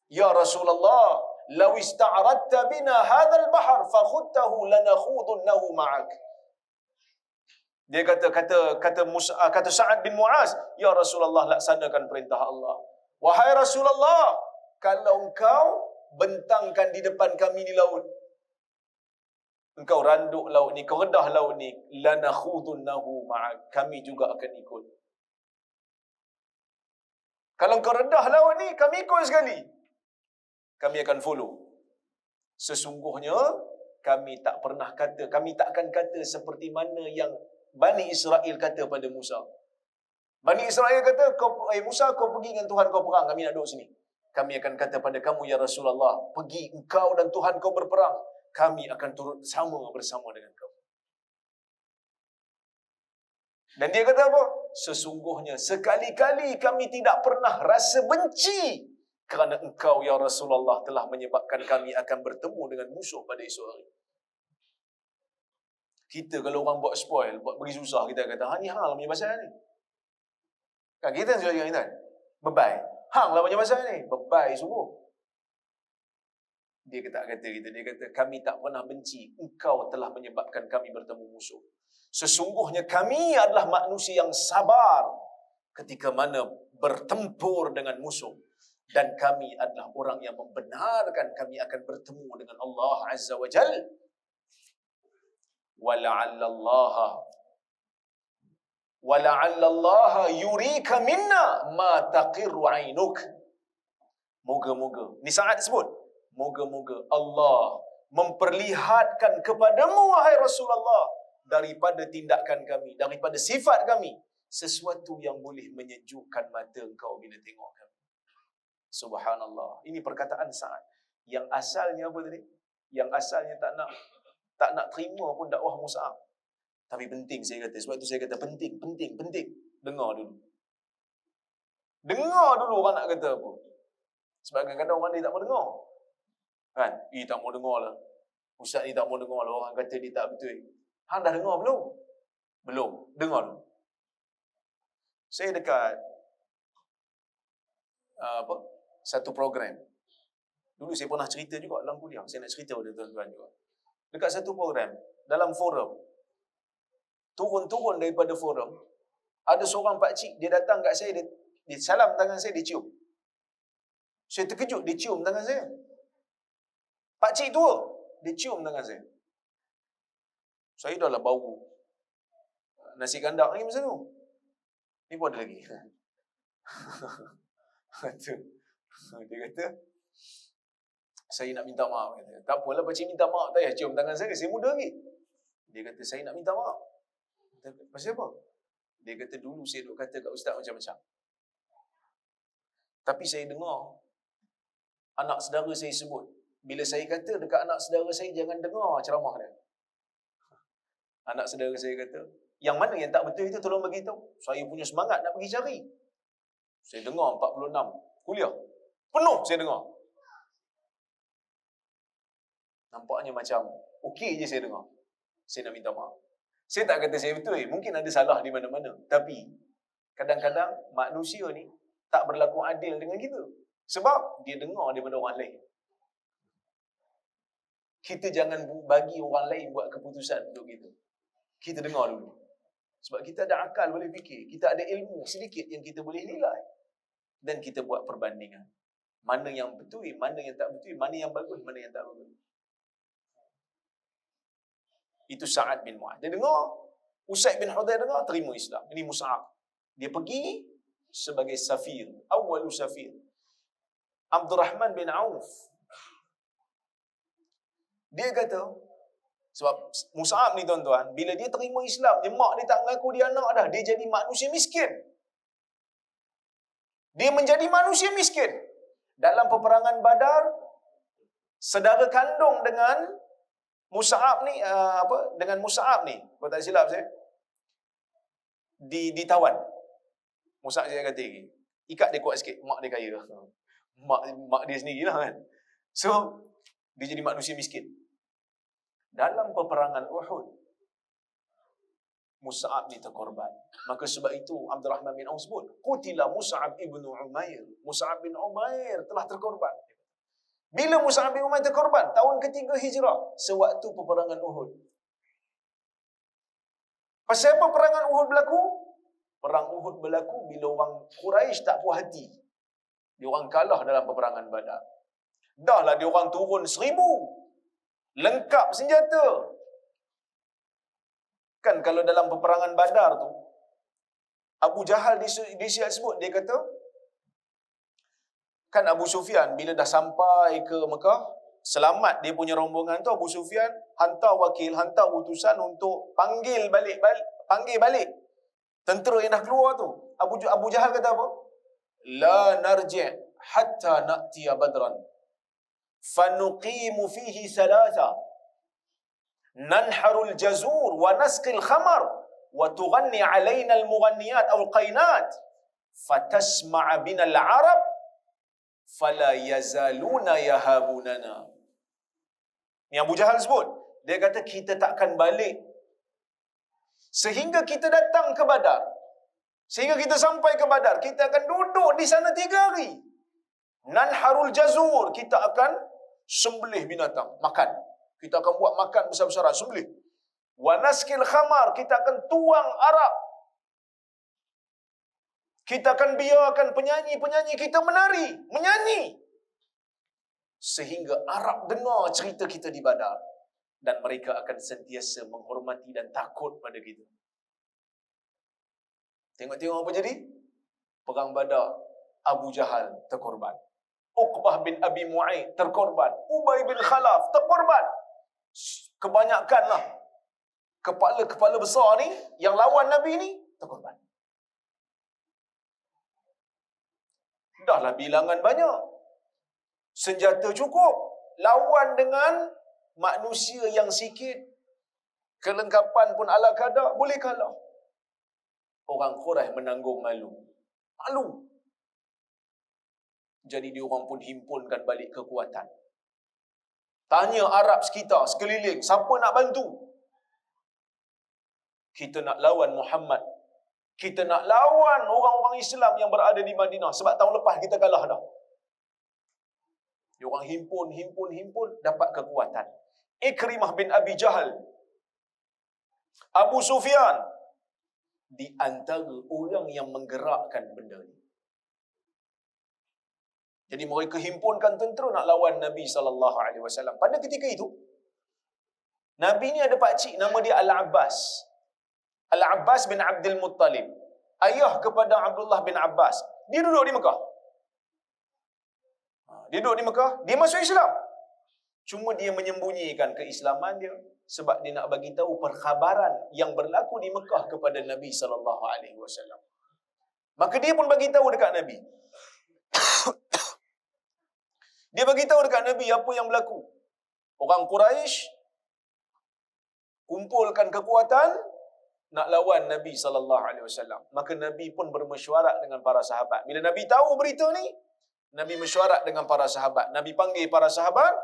Ya Rasulullah, law ista'radta bina hadzal bahr fakhudtahu lanakhudunnahu ma'ak. Dia kata Sa'ad bin Mu'az, ya Rasulullah, laksanakan perintah Allah. Wahai Rasulullah, kalau engkau bentangkan di depan kami di laut, engkau randuk laut ni, kau redah laut ni, lanakhudunnahu ma'ak, kami juga akan ikut. Kalau kau redah lawan ni, kami ikut sekali. Kami akan follow. Sesungguhnya, kami tak pernah kata, kami tak akan kata seperti mana yang Bani Israel kata pada Musa. Bani Israel kata, Musa, kau pergi dengan Tuhan kau perang, kami nak duduk sini. Kami akan kata pada kamu, ya Rasulullah, pergi engkau dan Tuhan kau berperang. Kami akan turut bersama dengan kau. Dan dia kata apa? Sesungguhnya sekali-kali kami tidak pernah rasa benci kerana engkau, ya Rasulullah, telah menyebabkan kami akan bertemu dengan musuh pada esok hari. Kita kalau orang buat spoil, buat beri susah, kita kata, ni hang lah punya pasal ni. Kan kita cakap kita, bebai. Hang lah punya pasal ni. Bebai semua. Dia tak kata kita. Dia kata, kami tak pernah benci. Engkau telah menyebabkan kami bertemu musuh. Sesungguhnya kami adalah manusia yang sabar ketika mana bertempur dengan musuh. Dan kami adalah orang yang membenarkan kami akan bertemu dengan Allah Azza wa Jal. Wala'allallaha yurika minna ma taqirru ainuk. Moga-moga. Ni saat disebut. Moga-moga Allah memperlihatkan kepadamu, wahai Rasulullah, daripada tindakan kami, daripada sifat kami, sesuatu yang boleh menyejukkan mata engkau bila tengok kami. Subhanallah. Ini perkataan Sa'ad. Yang asalnya apa tadi? Yang asalnya tak nak terima pun dakwah Mus'ab. Tapi penting saya kata. Sebab tu saya kata penting. Dengar dulu. Dengar dulu orang nak kata apa. Sebab kadang-kadang orang dia tak mau dengar. Kan? Tak mau dengar lah. Ustaz ni tak mau dengar lah. Orang kata dia tak betul. Hang dah dengar belum? Belum. Dengar dulu. Saya dekat satu program. Dulu saya pernah cerita juga dalam kuliah. Saya nak cerita pada tuan-tuan juga. Dekat satu program, dalam forum, turun daripada forum, ada seorang pakcik, dia datang kat saya, dia salam tangan saya, dia cium. Saya terkejut, dia cium tangan saya. Pakcik tua, dia cium tangan saya. Saya dah lah bau nasi kandak lagi masa tu. Ni pun ada lagi. Dia kata, saya nak minta maaf. Kata, tak apalah pakcik minta maaf. Tak payah cium tangan saya muda lagi. Dia kata, saya nak minta maaf. Kata, pasal apa? Dia kata, dulu saya duk kata kat ustaz macam-macam. Tapi saya dengar anak saudara saya sebut, bila saya kata dekat anak saudara saya, jangan dengar ceramah dia. Anak saudara saya kata, yang mana yang tak betul itu tolong bagi tahu. Saya punya semangat nak pergi cari. Saya dengar 46 kuliah. Penuh saya dengar. Nampaknya macam okey je saya dengar. Saya nak minta maaf. Saya tak kata saya betul. Mungkin ada salah di mana-mana. Tapi kadang-kadang manusia ni tak berlaku adil dengan kita. Sebab dia dengar daripada orang lain. Kita jangan bagi orang lain buat keputusan untuk kita. Kita dengar dulu. Sebab kita ada akal boleh fikir. Kita ada ilmu sedikit yang kita boleh nilai. Dan kita buat perbandingan. Mana yang betul, mana yang tak betul, mana yang bagus, mana yang tak bagus. Itu Sa'ad bin Mu'adh. Dia dengar. Usaid bin Hudayr dengar, terima Islam. Ini Mus'ab. Dia pergi sebagai safir. Awalu safir. Abdurrahman bin Auf. Dia kata, sebab Mus'ab ni tuan-tuan, bila dia terima Islam, dia mak dia tak mengaku dia anak dah. Dia jadi manusia miskin. Dia menjadi manusia miskin. Dalam peperangan Badar, saudara kandung dengan Mus'ab ni, dengan Mus'ab ni, kalau tak silap saya, ditawan. Mus'ab saya kata lagi, ikat dia kuat sikit, mak dia kaya. Mak dia sendirilah kan. So, dia jadi manusia miskin. Dalam peperangan Uhud, Mus'ab ni terkorban. Maka sebab itu Abdurrahman bin Auf sebut, qutila Mus'ab ibn Umair. Mus'ab bin Umair telah terkorban. Bila Mus'ab bin Umair terkorban? Tahun ketiga Hijrah, sewaktu peperangan Uhud. Pasal apa peperangan Uhud berlaku? Perang Uhud berlaku bila orang Quraisy tak puas hati. Dia orang kalah dalam peperangan Badar. Dahlah dia orang turun 1000. Lengkap senjata. Kan kalau dalam peperangan Badar tu, Abu Jahal disebut, dia kata, Kan Abu Sufyan bila dah sampai ke Mekah, selamat dia punya rombongan tu, Abu Sufyan hantar wakil, hantar utusan untuk panggil balik tentera yang dah keluar tu. Abu Jahal kata apa? La narji' hatta na'tiya badran fanuqimu fihi thalatha nanharul jazur wa nasqil khamar wa tughanni alaina al-mughanniyat aw al-qainat fatasma'a bina al-arab fala yazaluna yahabunana. Ni Abu Jahal sebut. Dia kata kita takkan balik sehingga kita datang ke Badar. Sehingga kita sampai ke Badar, kita akan duduk di sana 3 hari. Nanharul jazur, kita akan sembelih binatang, makan. Kita akan buat makan besar-besaran, sembelih. Wa naskil khamar, kita akan tuang arak. Kita akan biarkan penyanyi-penyanyi kita menyanyi. Sehingga Arab dengar cerita kita di Badar. Dan mereka akan sentiasa menghormati dan takut pada kita. Tengok-tengok apa jadi? Perang Badar, Abu Jahal terkorban. Uqbah bin Abi Mu'ayyid terkorban. Ubay bin Khalaf terkorban. Kebanyakanlah kepala-kepala besar ni yang lawan Nabi ni terkorban. Dahlah bilangan banyak, senjata cukup, lawan dengan manusia yang sikit, kelengkapan pun ala kadar, boleh kalah. Orang Quraisy menanggung malu. Jadi diorang pun himpunkan balik kekuatan. Tanya Arab sekitar, sekeliling, siapa nak bantu? Kita nak lawan Muhammad. Kita nak lawan orang-orang Islam yang berada di Madinah. Sebab tahun lepas kita kalah dah. Diorang himpun, dapat kekuatan. Ikrimah bin Abi Jahal, Abu Sufyan, di antara orang yang menggerakkan benda ni. Jadi mereka himpunkan tentera nak lawan Nabi SAW. Pada ketika itu, Nabi ni ada pakcik nama dia Al-Abbas. Al-Abbas bin Abdul Muttalib, ayah kepada Abdullah bin Abbas. Dia duduk di Mekah. Dia masuk Islam. Cuma dia menyembunyikan keislaman dia sebab dia nak bagi tahu perkhabaran yang berlaku di Mekah kepada Nabi SAW. Maka dia pun bagi tahu dekat Nabi. Dia bagi tahu dekat Nabi apa yang berlaku. Orang Quraisy kumpulkan kekuatan nak lawan Nabi SAW. Maka Nabi pun bermesyuarat dengan para sahabat. Bila Nabi tahu berita ni, Nabi mesyuarat dengan para sahabat. Nabi panggil para sahabat.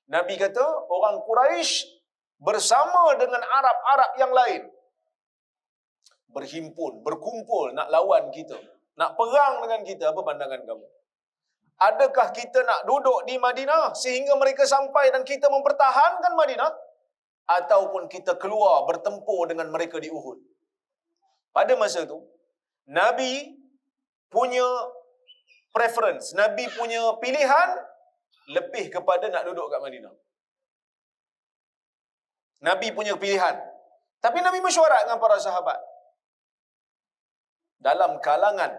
Nabi kata, orang Quraisy bersama dengan Arab-Arab yang lain berhimpun, berkumpul nak lawan kita, nak perang dengan kita. Apa pandangan kamu? Adakah kita nak duduk di Madinah sehingga mereka sampai dan kita mempertahankan Madinah, ataupun kita keluar bertempur dengan mereka di Uhud? Pada masa itu, Nabi punya preference, Nabi punya pilihan lebih kepada nak duduk kat Madinah. Nabi punya pilihan. Tapi Nabi mesyuarat dengan para sahabat. Dalam kalangan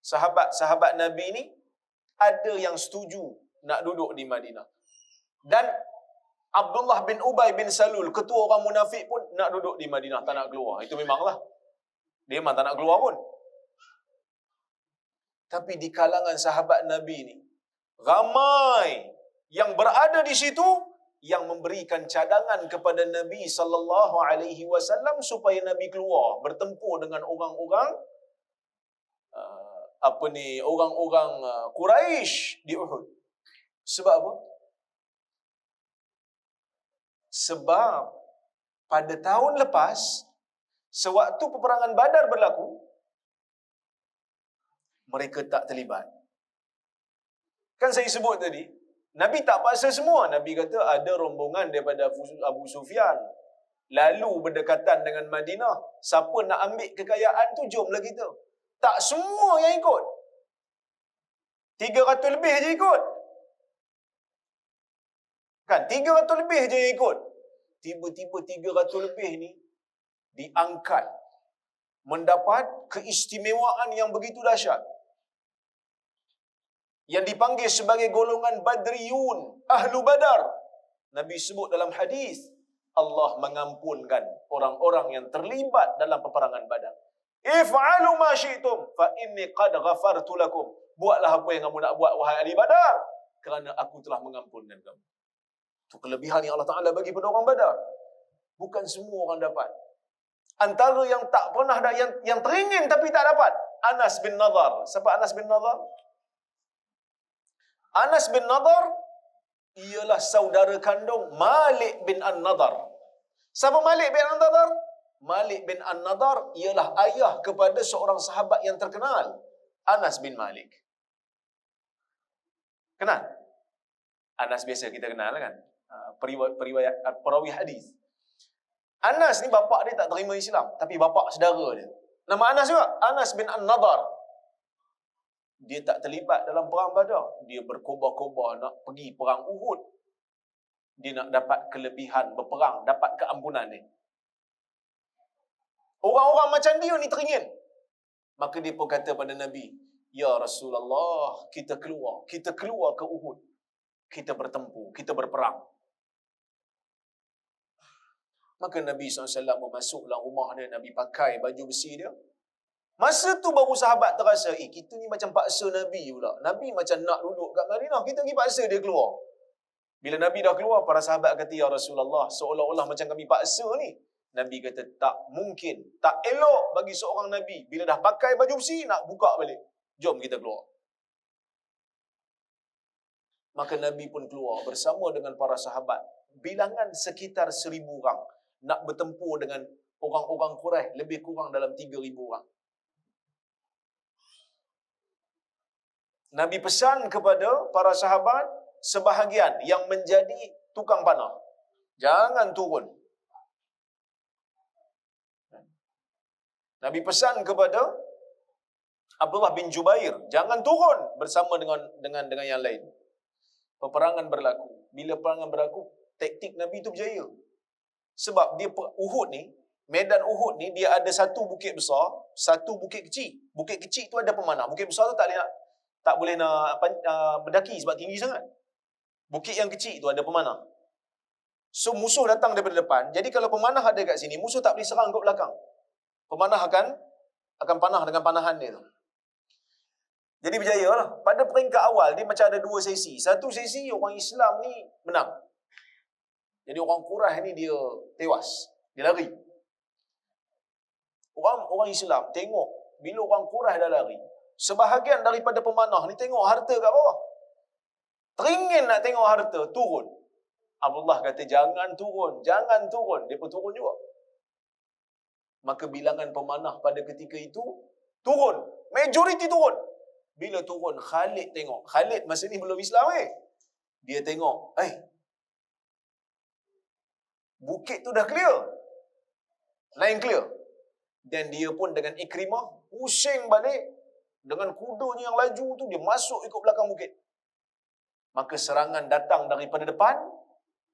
sahabat-sahabat Nabi ni, ada yang setuju nak duduk di Madinah. Dan Abdullah bin Ubay bin Salul, ketua orang munafik pun nak duduk di Madinah, tak nak keluar. Itu memanglah. Dia memang tak nak keluar pun. Tapi di kalangan sahabat Nabi ni, ramai yang berada di situ yang memberikan cadangan kepada Nabi SAW supaya Nabi keluar bertempur dengan orang-orang orang-orang Quraisy di Uhud. Sebab apa? Sebab pada tahun lepas, sewaktu peperangan Badar berlaku, mereka tak terlibat. Kan saya sebut tadi, Nabi tak paksa semua. Nabi kata ada rombongan daripada Abu Sufyan lalu berdekatan dengan Madinah. Siapa nak ambil kekayaan tu, jomlah kita. Tak semua yang ikut. 300 lebih je ikut. Kan, 300 lebih je yang ikut. Tiba-tiba 300 lebih ni diangkat, mendapat keistimewaan yang begitu dahsyat. yang dipanggil sebagai golongan Badriyun, Ahlu Badar. Nabi sebut dalam hadis, Allah mengampunkan orang-orang yang terlibat dalam peperangan Badar. If'alu ma syi'tum fa inni qad ghafartu lakum. Buatlah apa yang kamu nak buat wahai ahli Badar, kerana aku telah mengampunkan kamu. Itu kelebihan yang Allah Taala bagi pada orang Badar. Bukan semua orang dapat. Antara yang tak pernah ada, yang teringin tapi tak dapat, Anas bin Nadar. Siapa Anas bin Nadar? Anas bin Nadar ialah saudara kandung Malik bin An-Nadar. Siapa Malik bin An-Nadar? Malik bin An-Nadar ialah ayah kepada seorang sahabat yang terkenal, Anas bin Malik. Kenal? Anas biasa kita kenal kan? Perawi hadis. Anas ni bapak dia tak terima Islam, tapi bapak saudara dia. Nama Anas juga, Anas bin An-Nadar. Dia tak terlibat dalam perang Badar. Dia berkobar-kobar nak pergi perang Uhud. Dia nak dapat kelebihan berperang, dapat keampunan ni. Orang-orang macam dia ni teringin. Maka dia pun kata pada Nabi, Ya Rasulullah, kita keluar ke Uhud. Kita bertempur, kita berperang. Maka Nabi SAW masuklah rumah dia, Nabi pakai baju besi dia. Masa tu baru sahabat terasa, kita ni macam paksa Nabi pula. Nabi macam nak duduk kat Madinah, kita pergi paksa dia keluar. Bila Nabi dah keluar, para sahabat kata, Ya Rasulullah, seolah-olah macam kami paksa ni. Nabi kata, tak mungkin, tak elok bagi seorang Nabi. Bila dah pakai baju besi, nak buka balik. Jom kita keluar. Maka Nabi pun keluar bersama dengan para sahabat. Bilangan sekitar 1,000 orang. Nak bertempur dengan orang-orang Quraisy lebih kurang dalam 3,000 orang. Nabi pesan kepada para sahabat sebahagian yang menjadi tukang panah, jangan turun. Nabi pesan kepada Abdullah bin Jubair, jangan turun bersama dengan yang lain. Peperangan berlaku. Bila peperangan berlaku, taktik Nabi itu berjaya. Sebab dia Uhud ni, medan Uhud ni, dia ada satu bukit besar, satu bukit kecil. Bukit kecil tu ada pemanah. Bukit besar tu tak boleh nak mendaki sebab tinggi sangat. Bukit yang kecil tu ada pemanah. So musuh datang daripada depan. Jadi kalau pemanah ada kat sini, musuh tak boleh serang kat belakang. Pemanah akan panah dengan panahan dia tu. Jadi berjaya lah. Pada peringkat awal, dia macam ada 2 sesi. Satu sesi, orang Islam ni menang. Jadi orang Quraisy ni dia tewas. Dia lari. Orang Islam tengok, bila orang Quraisy dah lari, sebahagian daripada pemanah ni tengok harta kat bawah. Teringin nak tengok harta, turun. Abdullah kata, jangan turun. Dia pun turun juga. Maka bilangan pemanah pada ketika itu turun. Majoriti turun. Bila turun, Khalid tengok. Khalid masa ni belum Islam Dia tengok, bukit tu dah clear. Lain clear. Dan dia pun dengan Ikrimah pusing balik. Dengan kudanya yang laju tu, dia masuk ikut belakang bukit. Maka serangan datang daripada depan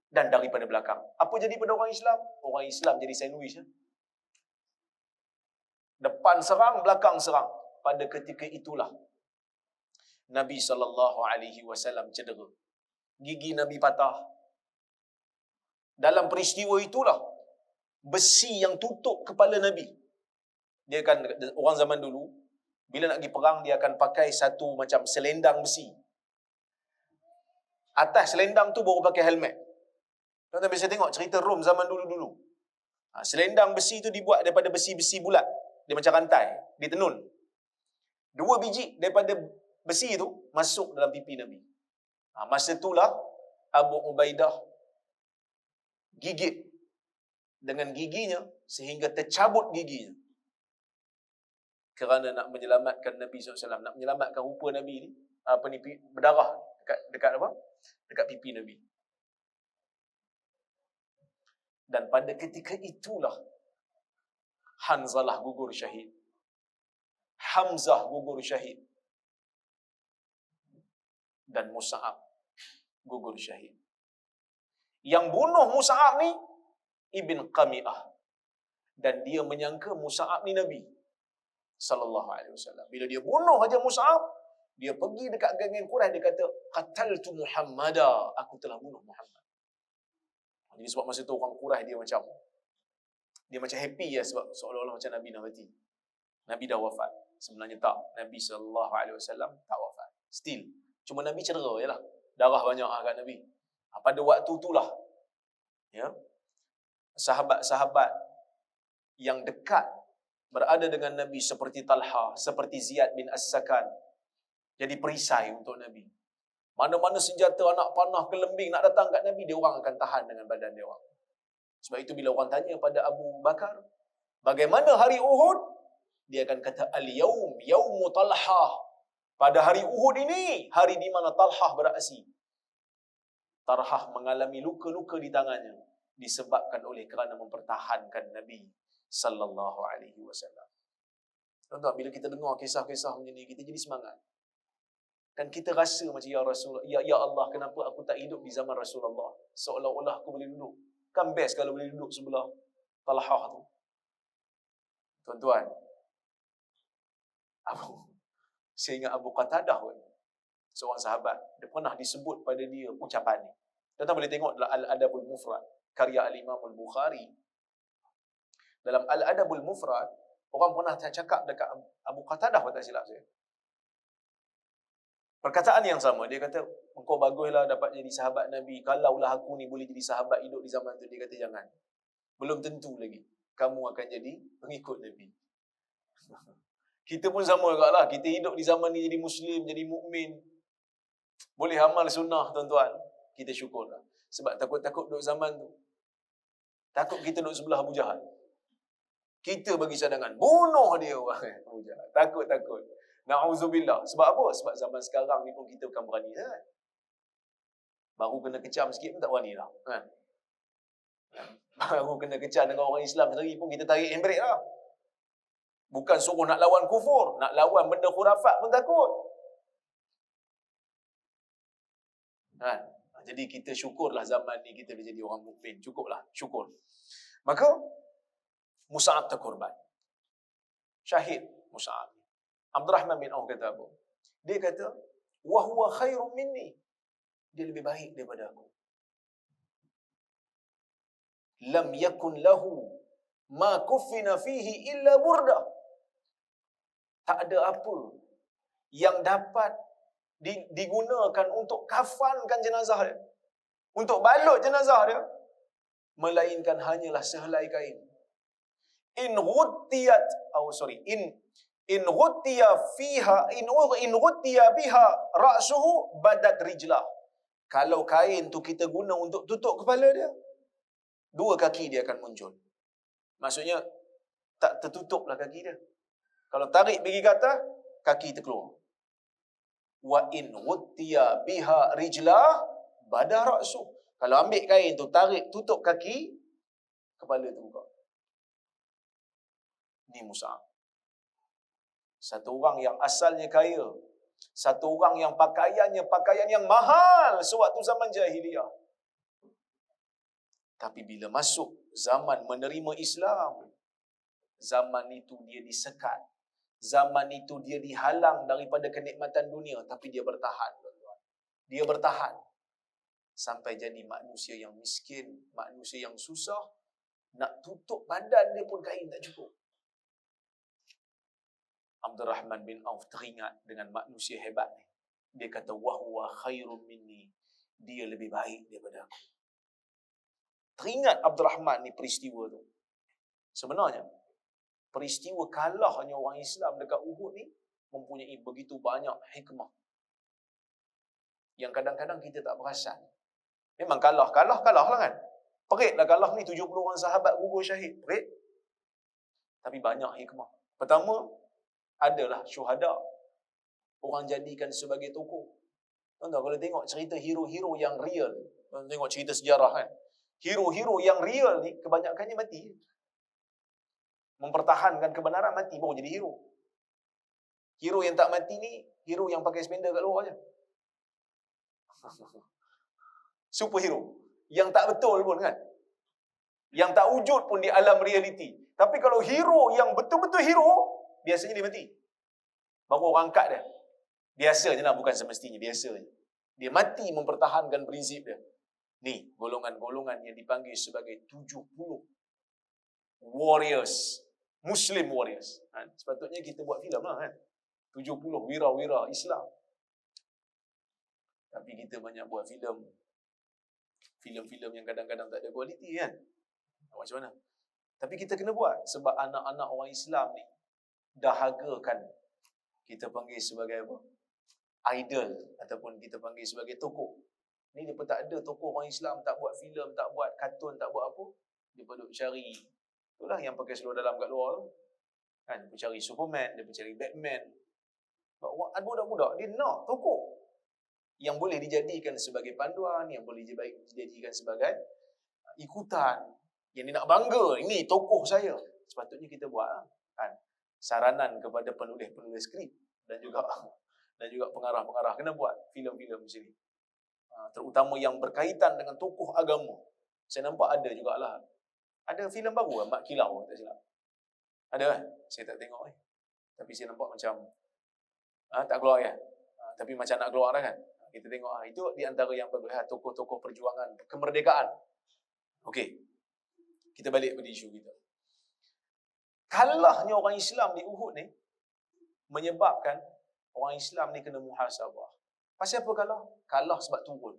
dan daripada belakang. Apa jadi pada orang Islam? Orang Islam jadi sandwich. Depan serang, belakang serang. Pada ketika itulah Nabi SAW cedera. Gigi Nabi patah. Dalam peristiwa itulah besi yang tutup kepala Nabi. Dia kan, orang zaman dulu bila nak pergi perang, dia akan pakai satu macam selendang besi. Atas selendang tu baru pakai helmet. Tuan-tuan biasa tengok cerita Rom zaman dulu-dulu. Selendang besi tu dibuat daripada besi-besi bulat. Dia macam rantai, ditenun. 2 biji daripada besi tu masuk dalam pipi Nabi. Masa itulah Abu Ubaidah gigit dengan giginya sehingga tercabut giginya. Kerana nak menyelamatkan Nabi SAW, nak menyelamatkan rupa Nabi ni, berdarah dekat pipi Nabi. Dan pada ketika itulah Hanzalah gugur syahid. Hamzah gugur syahid. Dan Mus'ab gugur syahid. Yang bunuh Mus'ab ni Ibn Qami'ah. Dan dia menyangka Mus'ab ni Nabi sallallahu alaihi wasallam. Bila dia bunuh aja Mus'ab, Dia pergi dekat geng Quraisy, dia kata, qataltu Muhammada, aku telah bunuh Muhammad. Jadi sebab masa tu orang Quraisy dia macam happy ya, sebab seolah-olah macam Nabi dah mati. Nabi dah wafat. Sebenarnya tak. Nabi SAW tak wafat. Still. Cuma Nabi cedera je lah. Darah banyak kat Nabi. Pada waktu itulah, ya, sahabat-sahabat yang dekat berada dengan Nabi seperti Talha, seperti Ziyad bin As-Sakan, jadi perisai untuk Nabi. Mana-mana senjata anak panah kelembing nak datang kat Nabi, dia orang akan tahan dengan badan dia orang. Sebab itu bila orang tanya pada Abu Bakar, bagaimana hari Uhud? Dia akan kata, al-yawm, yawmu Talha. Pada hari Uhud ini, hari di mana Talhah beraksi. Talhah mengalami luka-luka di tangannya disebabkan oleh kerana mempertahankan Nabi sallallahu alaihi wasallam. Tuan-tuan, bila kita dengar kisah-kisah macam ni, kita jadi semangat. Dan kita rasa macam, ya Rasulullah, ya Allah, kenapa aku tak hidup di zaman Rasulullah? Seolah-olah aku boleh duduk. Kan best kalau boleh duduk sebelah Talhah tu. Tuan-tuan, saya ingat Abu Qatadah pun, seorang sahabat, dia pernah disebut pada dia ucapan ni. Tuan-tuan boleh tengok dalam Al-Adabul Mufrad, karya Al-Imam Al-Bukhari. Dalam Al-Adabul Mufrad, orang pernah cakap dekat Abu Qatadah, tak silap saya. Perkataan yang sama, dia kata, engkau baguslah dapat jadi sahabat Nabi. Kalaulah aku ni boleh jadi sahabat hidup di zaman tu, dia kata jangan. Belum tentu lagi kamu akan jadi pengikut Nabi. Kita pun sama juga lah. Kita hidup di zaman ni jadi Muslim, jadi mukmin, boleh amal sunnah, tuan-tuan. Kita syukur lah. Sebab takut-takut duduk zaman tu. Takut kita duduk sebelah Abu Jahal. Kita bagi cadangan, bunuh dia orang Abu Jahal. Takut-takut. Na'udzubillah. Sebab apa? Sebab zaman sekarang ni pun kita bukan berani kan? Baru kena kecam sikit pun tak berani lah. Kan? Baru kena kecam dengan orang Islam sendiri pun kita tarik handbrake lah. Bukan suruh nak lawan kufur, nak lawan benda khurafat pun takut. Kan? Jadi kita syukurlah zaman ni kita dah jadi orang mukmin. Cukuplah, syukur. Maka Mus'ab terkorban. Syahid Mus'ab. Abdurrahman bin Auf kata apa? Dia kata, wa huwa khairun minni. Dia lebih baik daripada aku. Lam yakun lahu ma kuffina fihi illa burdah. Tak ada apa yang dapat digunakan untuk kafankan jenazah dia, untuk balut jenazah dia, melainkan hanyalah sehelai kain. In ghuttiya fiha in ghuttiya biha ra'suhu badat rijlah. Kalau kain tu kita guna untuk tutup kepala dia, dua kaki dia akan muncul. Maksudnya tak tertutuplah kaki dia. Kalau tarik pergi ke atas, kaki terkeluar. Wa in ghuttiya biha rijlah badat ra'suh. Kalau ambil kain tu, tarik tutup kaki, kepala tu buka. Ni Mus'ab. Satu orang yang asalnya kaya. Satu orang yang pakaiannya pakaian yang mahal sewaktu zaman jahiliyah. Tapi bila masuk zaman menerima Islam, zaman itu dia disekat. Zaman itu dia dihalang daripada kenikmatan dunia. Tapi dia bertahan. Dia bertahan. Sampai jadi manusia yang miskin, manusia yang susah. Nak tutup badan dia pun kain tak cukup. Abdurrahman bin Auf teringat dengan manusia hebat ni. Dia kata, wahwa khairun minni. Dia lebih baik daripada aku. Teringat Abdurrahman ni peristiwa tu. Sebenarnya, peristiwa kalahnya orang Islam dekat Uhud ni mempunyai begitu banyak hikmah yang kadang-kadang kita tak perasan. Memang kalah lah kan. Peritlah kalah ni, 70 orang sahabat gugur syahid. Perit. Tapi banyak hikmah. Pertama, adalah syuhada. Orang jadikan sebagai tokoh. Tuan-tuan, kalau tengok cerita hero-hero yang real, tengok cerita sejarah kan, hero-hero yang real ni kebanyakannya mati. Mempertahankan kebenaran, mati baru jadi hero. Hero yang tak mati ni, hero yang pakai spender kat luar je. Superhero yang tak betul pun kan, yang tak wujud pun di alam realiti. Tapi kalau hero yang betul-betul hero, biasanya dia mati, baru orang angkat dia. Biasanya lah, bukan semestinya, biasanya. Dia mati mempertahankan prinsip dia. Ni, golongan-golongan yang dipanggil sebagai 70 warriors, Muslim warriors. Sepatutnya kita buat filem lah kan. 70 wira-wira Islam. Tapi kita banyak buat filem-filem yang kadang-kadang tak ada kualiti kan. Macam mana? Tapi kita kena buat sebab anak-anak orang Islam ni dahagakan kita panggil sebagai apa? Idol ataupun kita panggil sebagai tokoh. Ni dia pun tak ada tokoh orang Islam, tak buat filem, tak buat kartun, tak buat apa. Dia pun duk cari. Itulah yang pakai seluar dalam kat luar tu. Kan, dia pun cari Superman, dia pun cari Batman. Ada budak-budak, dia nak tokoh yang boleh dijadikan sebagai panduan, yang boleh dijadikan sebagai ikutan, yang dia nak bangga, ini tokoh saya. Sepatutnya kita buat kan. Saranan kepada penulis-penulis skrip dan juga pengarah-pengarah kena buat filem-filem macam ni. Terutama yang berkaitan dengan tokoh agama. Saya nampak ada jugalah. Ada filem baru Mak Kilau, tak silap. Ada kan? Saya tak tengok tapi saya nampak macam tak keluar kan? Tapi macam nak keluar dah kan? Kita tengok itu di antara yang bagus. Tokoh-tokoh perjuangan kemerdekaan. Okey. Kita balik pada isu kita. Kalahnya orang Islam di Uhud ni menyebabkan orang Islam ni kena muhasabah. Pasal apa kalah? Kalah sebab turun.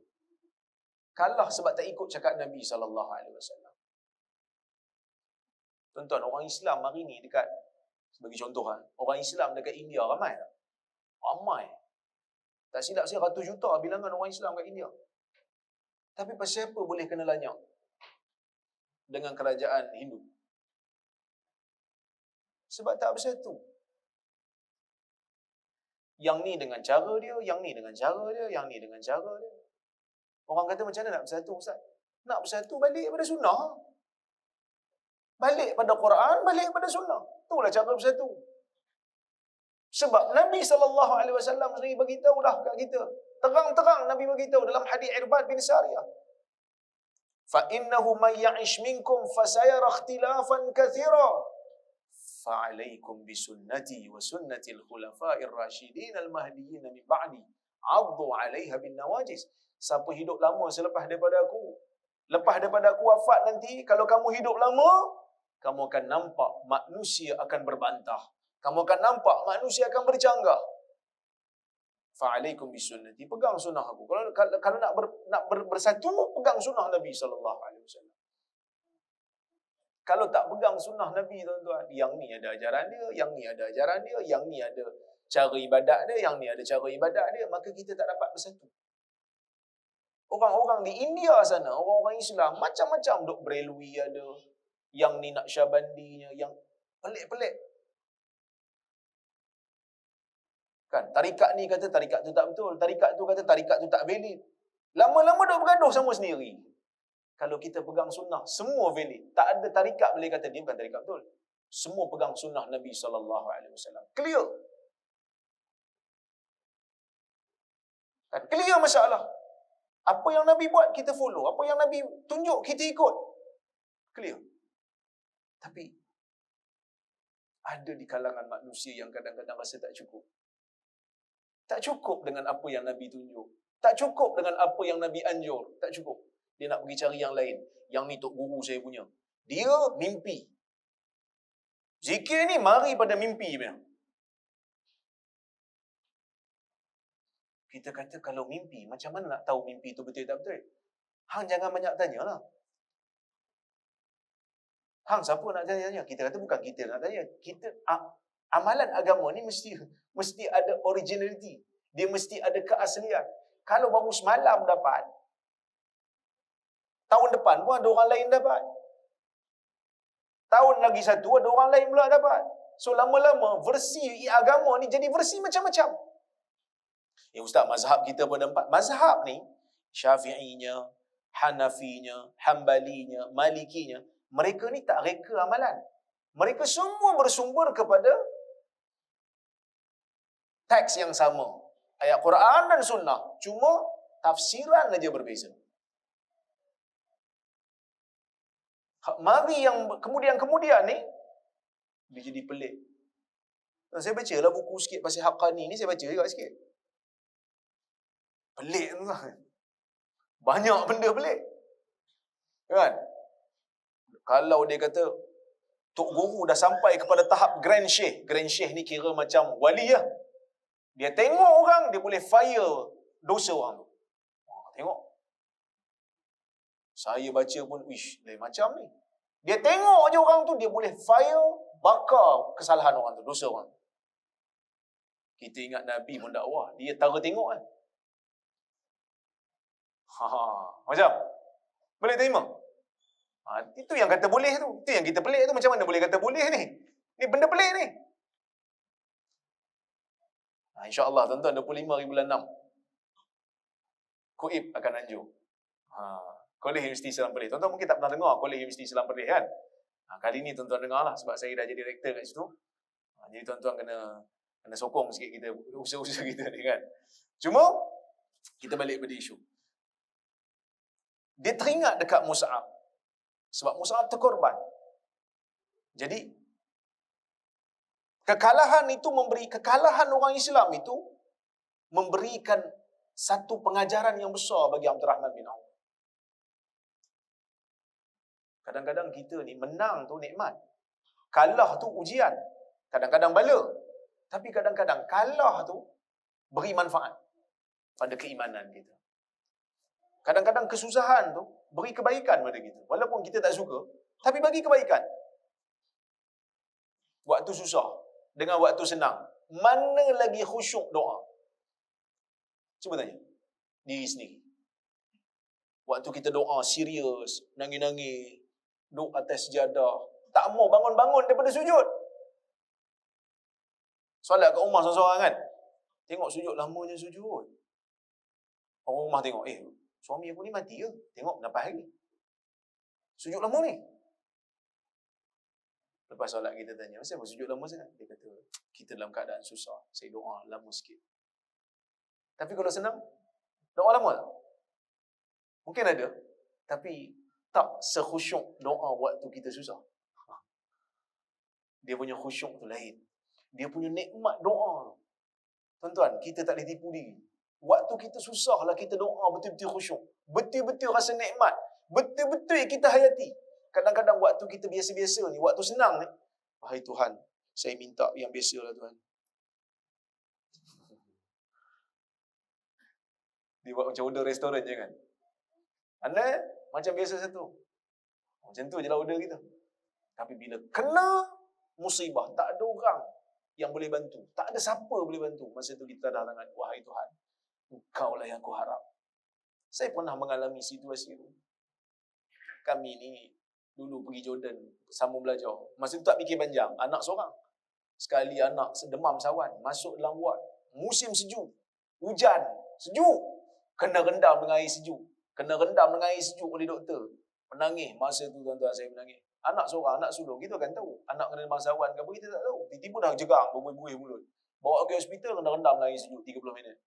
Kalah sebab tak ikut cakap Nabi SAW. Tuan-tuan, orang Islam hari ni dekat, sebagai contoh orang Islam dekat India ramai tak? Ramai. Tak silap saya 100 juta bilangan orang Islam kat India. Tapi pasal apa boleh kena lanyak dengan kerajaan Hindu? Sebab tak bersatu. Yang ni dengan cara dia, yang ni dengan cara dia, yang ni dengan cara dia. Orang kata macam mana nak bersatu, Ustaz? Nak bersatu balik pada sunnah. Balik pada Quran, balik pada sunnah. Itulah cara bersatu. Sebab Nabi SAW sendiri beritahu dah kat kita. Terang-terang Nabi beritahu dalam hadis Irbad bin Sariyah. فَإِنَّهُ مَنْ يَعِشْ مِنْكُمْ فَسَيَرَ اخْتِلَافًا كَثِيرًا فَعَلَيْكُمْ بِسُنَّتِي وَسُنَّةِ الْخُلَفَاءِ الرَّاشِدِينَ الْمَهْدِيِّينَ مِنْ بَعْدِي عَضُّوا عَلَيْهَا بِالنَّوَاجِذِ. Siapa hidup lama selepas daripada aku, lepas daripada aku wafat nanti, kalau kamu hidup lama, kamu akan nampak manusia akan berbantah. Kamu akan nampak manusia akan bercanggah. Fa'alaikum bisunnati. Pegang sunnah aku. Kalau nak bersatu, pegang sunnah Nabi SAW. Kalau tak pegang sunnah Nabi, tuan-tuan, yang ni ada ajaran dia, yang ni ada ajaran dia, yang ni ada cara ibadat dia, yang ni ada cara ibadat dia, maka kita tak dapat bersatu. Orang-orang di India sana, orang-orang Islam, macam-macam duk Berelwi ada, yang ni Naqsybandinya, yang pelik-pelik. Kan, tarikat ni kata tarikat tu tak betul, tarikat tu kata tarikat tu tak valid. Lama-lama duk bergaduh sama sendiri. Kalau kita pegang sunnah, semua valid. Tak ada tarikat boleh kata dia bukan tarikat betul. Semua pegang sunnah Nabi SAW. Clear. Kan, clear masalah. Apa yang Nabi buat, kita follow. Apa yang Nabi tunjuk, kita ikut. Clear. Tapi, ada di kalangan manusia yang kadang-kadang rasa tak cukup. Tak cukup dengan apa yang Nabi tunjuk. Tak cukup dengan apa yang Nabi anjur. Tak cukup. Dia nak pergi cari yang lain. Yang ni tok guru saya punya. Dia mimpi. Zikir ni mari pada mimpi punya. Kita kata kalau mimpi, macam mana nak tahu mimpi itu betul tak betul? Hang jangan banyak tanya lah. Hang siapa nak tanya? Kita kata bukan kita nak tanya. Kita amalan agama ni mesti ada originality. Dia mesti ada keaslian. Kalau baru semalam dapat, tahun depan pun ada orang lain dapat. Tahun lagi satu ada orang lain pula dapat. So lama-lama versi agama ni jadi versi macam-macam. Ustaz, mazhab kita pun ada 4. Mazhab ni, Syafi'inya, Hanafinya, Hambalinya, Malikinya, mereka ni tak reka amalan. Mereka semua bersumber kepada teks yang sama. Ayat Quran dan Sunnah. Cuma tafsiran saja berbeza. Mari yang kemudian ni, dia jadi pelik. Saya baca lah buku sikit pasal Haqqani ni, saya baca juga sikit. Pelik tuan. Banyak benda pelik. Kan? Kalau dia kata Tok Guru dah sampai kepada tahap Grand Sheikh. Grand Sheikh ni kira macam wali lah. Dia tengok orang, dia boleh fire dosa orang tu. Tengok. Saya baca pun, wish, lain macam ni. Dia tengok je orang tu, dia boleh fire, bakar kesalahan orang tu, dosa orang tu. Kita ingat Nabi pun dakwah, dia tara tengok kan. Macam? Boleh terima? Itu yang kata boleh tu. Itu yang kita pelik tu. Macam mana boleh kata boleh ni? Ni benda pelik ni. InsyaAllah tuan-tuan 25 hari bulan 6. Kuib akan anjur. Kolej Universiti Islam Perlis. Tuan-tuan mungkin tak pernah dengar Kolej Universiti Islam Perlis kan? Kali ni tuan-tuan dengar lah sebab saya dah jadi direktor kat situ. Jadi tuan-tuan kena sokong sikit kita, usaha-usaha kita ni kan. Cuma, kita balik pada isu. Dia teringat dekat Mus'ab. Sebab Mus'ab terkorban. Jadi, kekalahan orang Islam itu memberikan satu pengajaran yang besar bagi Abdurrahman bin Auf. Kadang-kadang kita ni menang tu nikmat. Kalah tu ujian. Kadang-kadang bala. Tapi kadang-kadang kalah tu beri manfaat pada keimanan kita. Kadang-kadang kesusahan tu beri kebaikan pada kita. Walaupun kita tak suka, tapi bagi kebaikan. Waktu susah dengan waktu senang, mana lagi khusyuk doa? Cuba tanya diri sendiri. Waktu kita doa serius, nangis-nangis, duduk atas sejadah, tak mau bangun-bangun daripada sujud. Solat kat rumah seorang-seorang kan, tengok sujud, lamanya sujud. Orang rumah tengok, suami aku ni mati ke? Tengok berapa hari sujud lama ni. Lepas solat kita tanya, kenapa sujud lama sangat? Dia kata, kita dalam keadaan susah, saya doa lama sikit. Tapi kalau senang, doa lama tak? Mungkin ada, tapi tak sekhusyuk doa waktu kita susah. Dia punya khusyuk tu lain. Dia punya nikmat doa. Tuan-tuan, kita tak boleh tipu diri. Waktu kita susah lah kita doa betul-betul khusyuk. Betul-betul rasa nikmat. Betul-betul kita hayati. Kadang-kadang waktu kita biasa-biasa ni, waktu senang ni, wahai Tuhan, saya minta yang biasa lah Tuhan. Dia buat macam order restoran je kan. Anda macam biasa satu. Macam tu je lah order kita. Tapi bila kena musibah, tak ada orang yang boleh bantu. Tak ada siapa boleh bantu. Masa tu kita dah tangan, wahai Tuhan, Engkau lah yang aku harap. Saya pernah mengalami situasi itu. Kami ni dulu pergi Jordan, sama belajar. Masa tu tak fikir panjang, anak seorang. Sekali anak demam sawan, masuk dalam ward. Musim sejuk, hujan, sejuk. Kena rendam dengan air sejuk. Kena rendam dengan air sejuk oleh doktor. Menangis. Masa tu tuan-tuan saya menangis. Anak seorang, anak sulung, kita akan tahu. Anak kena demam sawan ke apa, kita tak tahu. Tiba-tiba dah jegang, berbuih-buih mulut. Bawa pergi hospital, kena rendam dengan air sejuk 30 minit.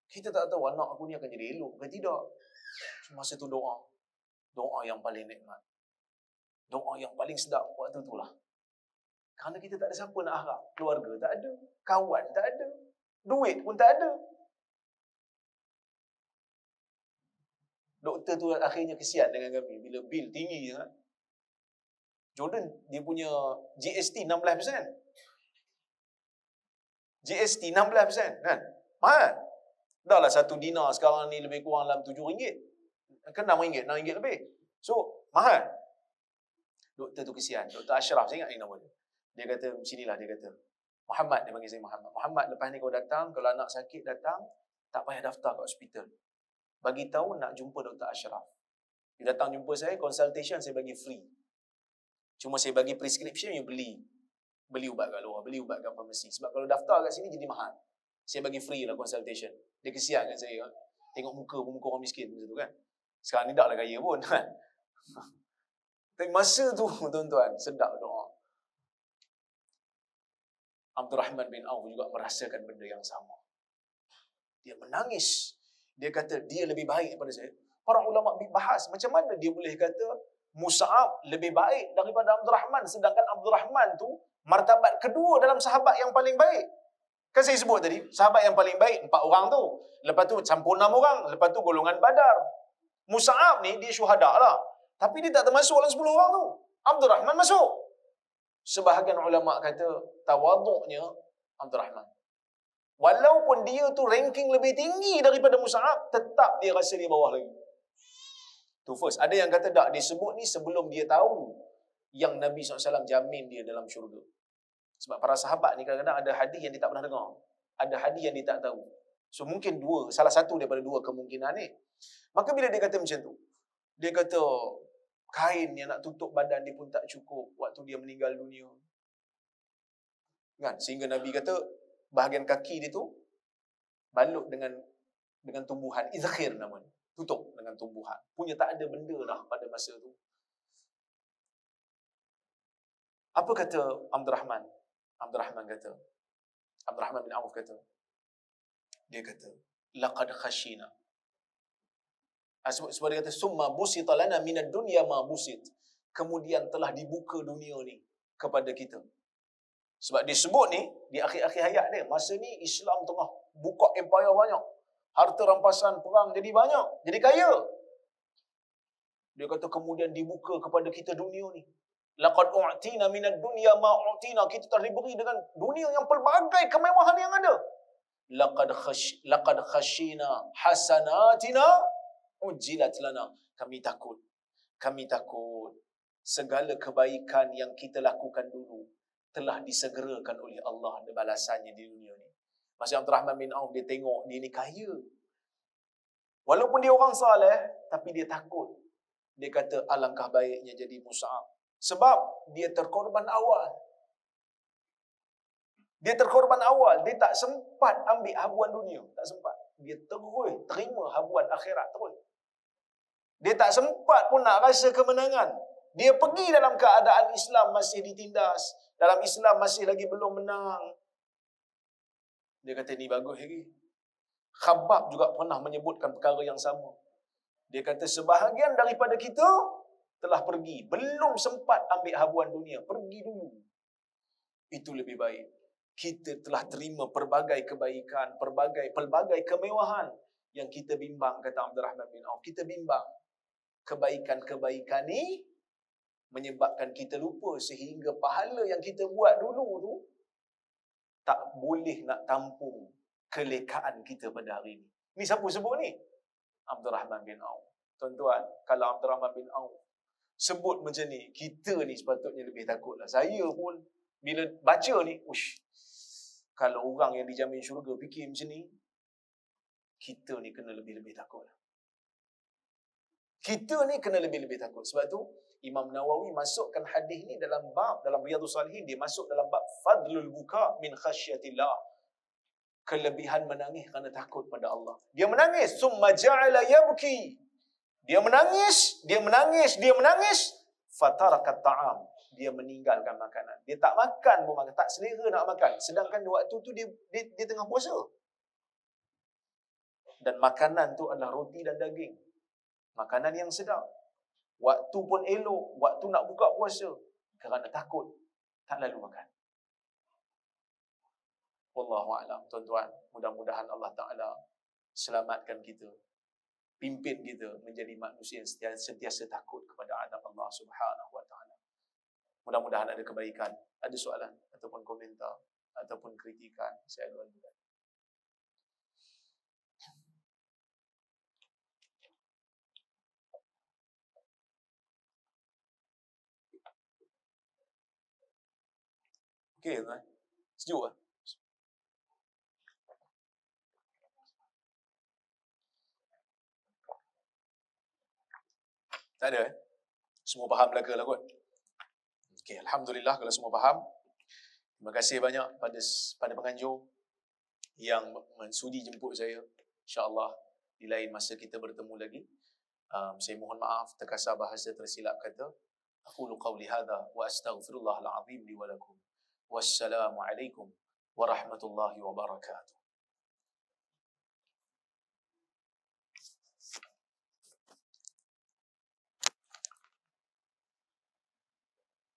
Kita tak tahu anak aku ni akan jadi elok ke tidak. Masa tu doa. Doa yang paling nikmat. Doa yang paling sedap waktu tu lah. Kerana kita tak ada siapa nak harap. Keluarga tak ada. Kawan tak ada. Duit pun tak ada. Doktor tu akhirnya kesian dengan kami. Bila bil tinggi kan. Jordan, dia punya GST 16%. GST 16% kan. Mahal. Dah lah satu dinar sekarang ni lebih kurang dalam RM7. Ke RM6, RM6 lebih. So, mahal. Doktor tu kesian. Doktor Ashraf, saya ingat nama dia. Dia kata, sinilah dia kata. Muhammad, dia panggil saya Muhammad. Muhammad, lepas ni kau datang, kalau anak sakit datang, tak payah daftar kat hospital. Bagi tahu nak jumpa Doktor Ashraf. Dia datang jumpa saya, consultation saya bagi free. Cuma saya bagi prescription, you beli. Beli ubat kat luar, beli ubat kat farmasi. Sebab kalau daftar kat sini jadi mahal. Saya bagi free lah consultation. Dia kesian kan saya. Tengok muka orang miskin macam tu kan. Sekarang ni tak lah kaya pun kan. Tapi masa tu tuan-tuan, sedap doa. Abdurrahman bin Auf juga merasakan benda yang sama. Dia menangis. Dia kata dia lebih baik daripada saya. Para ulama bahas macam mana dia boleh kata Mus'ab lebih baik daripada Abdurrahman. Sedangkan Abdurrahman tu martabat kedua dalam sahabat yang paling baik. Kan saya sebut tadi, sahabat yang paling baik 4 orang tu. Lepas tu campur 6 orang. Lepas tu golongan Badar. Mus'ab ni dia syuhada lah. Tapi dia tak termasuk dalam 10 orang tu. Abdul Rahman masuk. Sebahagian ulama' kata tawaduknya Abdul Rahman. Walaupun dia tu ranking lebih tinggi daripada Mus'ab, tetap dia rasa dia bawah lagi. Tu first. Ada yang kata tak, dia sebut ni sebelum dia tahu yang Nabi SAW jamin dia dalam syurga. Sebab para sahabat ni kadang-kadang ada hadis yang dia tak pernah dengar. Ada hadis yang dia tak tahu. So mungkin salah satu daripada 2 kemungkinan ni. Maka bila dia kata macam tu, dia kata kain yang nak tutup badan dia pun tak cukup waktu dia meninggal dunia. Kan? Sehingga Nabi kata bahagian kaki dia tu balut dengan tumbuhan izkhir namanya. Tutup dengan tumbuhan. Punya tak ada benda dah pada masa tu. Apa kata Abdul Rahman? Abdul Rahman bin Auf kata, dia kata, laqad khashina. Sebab dia kata, summa busita lana minad dunya ma busit. Kemudian telah dibuka dunia ni kepada kita. Sebab dia sebut ni, di akhir-akhir hayat dia, masa ni Islam tengah buka empire banyak. Harta rampasan perang jadi banyak. Jadi kaya. Dia kata, kemudian dibuka kepada kita dunia ni. Laqad u'tina minad dunya ma u'tina. Kita telah diberi dengan dunia yang pelbagai kemewahan yang ada. Laqad khashina hasanatina ujilat lana. Kami takut segala kebaikan yang kita lakukan dulu telah disegerakan oleh Allah balasannya di dunia ni. Masa Abdul Rahman bin Auf dia tengok dia ni kaya. Walaupun dia orang saleh, tapi dia takut. Dia kata alangkah baiknya jadi Mus'ab. Sebab dia terkorban awal. Dia tak sempat ambil habuan dunia. Tak sempat. Dia terus terima habuan akhirat terus. Dia tak sempat pun nak rasa kemenangan. Dia pergi dalam keadaan Islam masih ditindas. Dalam Islam masih lagi belum menang. Dia kata ni bagus lagi. Khabbab juga pernah menyebutkan perkara yang sama. Dia kata sebahagian daripada kita telah pergi. Belum sempat ambil habuan dunia. Pergi dulu. Itu lebih baik. Kita telah terima pelbagai kebaikan, pelbagai kemewahan yang kita bimbang, kata Abdul Rahman bin Auf. Kita bimbang. Kebaikan-kebaikan ni menyebabkan kita lupa sehingga pahala yang kita buat dulu tu tak boleh nak tampung kelekaan kita pada hari ni. Ni siapa sebut ni? Abdul Rahman bin Auf. Tuan-tuan, kalau Abdul Rahman bin Auf sebut macam ni, kita ni sepatutnya lebih takutlah. Saya pun bila baca ni, kalau orang yang dijamin syurga fikir macam ni, kita ni kena lebih-lebih takutlah. Kita ni kena lebih-lebih takut. Sebab tu Imam Nawawi masukkan hadis ni dalam Riyadhus Salihin, dia masuk dalam bab fadlul buka min khasyatillah. Kelebihan menangis kerana takut pada Allah. Dia menangis, summa ja'ala yabki. Dia menangis, fatarakat ta'am. Dia meninggalkan makanan. Dia tak makan pun makan, tak selera nak makan. Sedangkan waktu tu dia tengah puasa. Dan makanan tu adalah roti dan daging. Makanan yang sedap. Waktu pun elok, waktu nak buka puasa. Kerana takut, tak lalu makan. Wallahu'alam. Tuan-tuan, mudah-mudahan Allah Ta'ala selamatkan kita. Pimpin kita menjadi manusia yang sentiasa takut kepada azab Allah Subhanahu Wa Ta'ala. Mudah-mudahan ada kebaikan. Ada soalan ataupun komentar ataupun kritikan, saya ajukan. Okey, tuan. Sejuk lah. Tak ada Semua faham belaka lah kot. Okey, Alhamdulillah kalau semua faham. Terima kasih banyak pada penganjur yang mensudi jemput saya. InsyaAllah di lain masa kita bertemu lagi. Saya mohon maaf terkasar bahasa tersilap kata. Aqulu qawli hadha wa astaghfirullahal azim li wa lakum. Wassalamualaikum warahmatullahi wabarakatuh.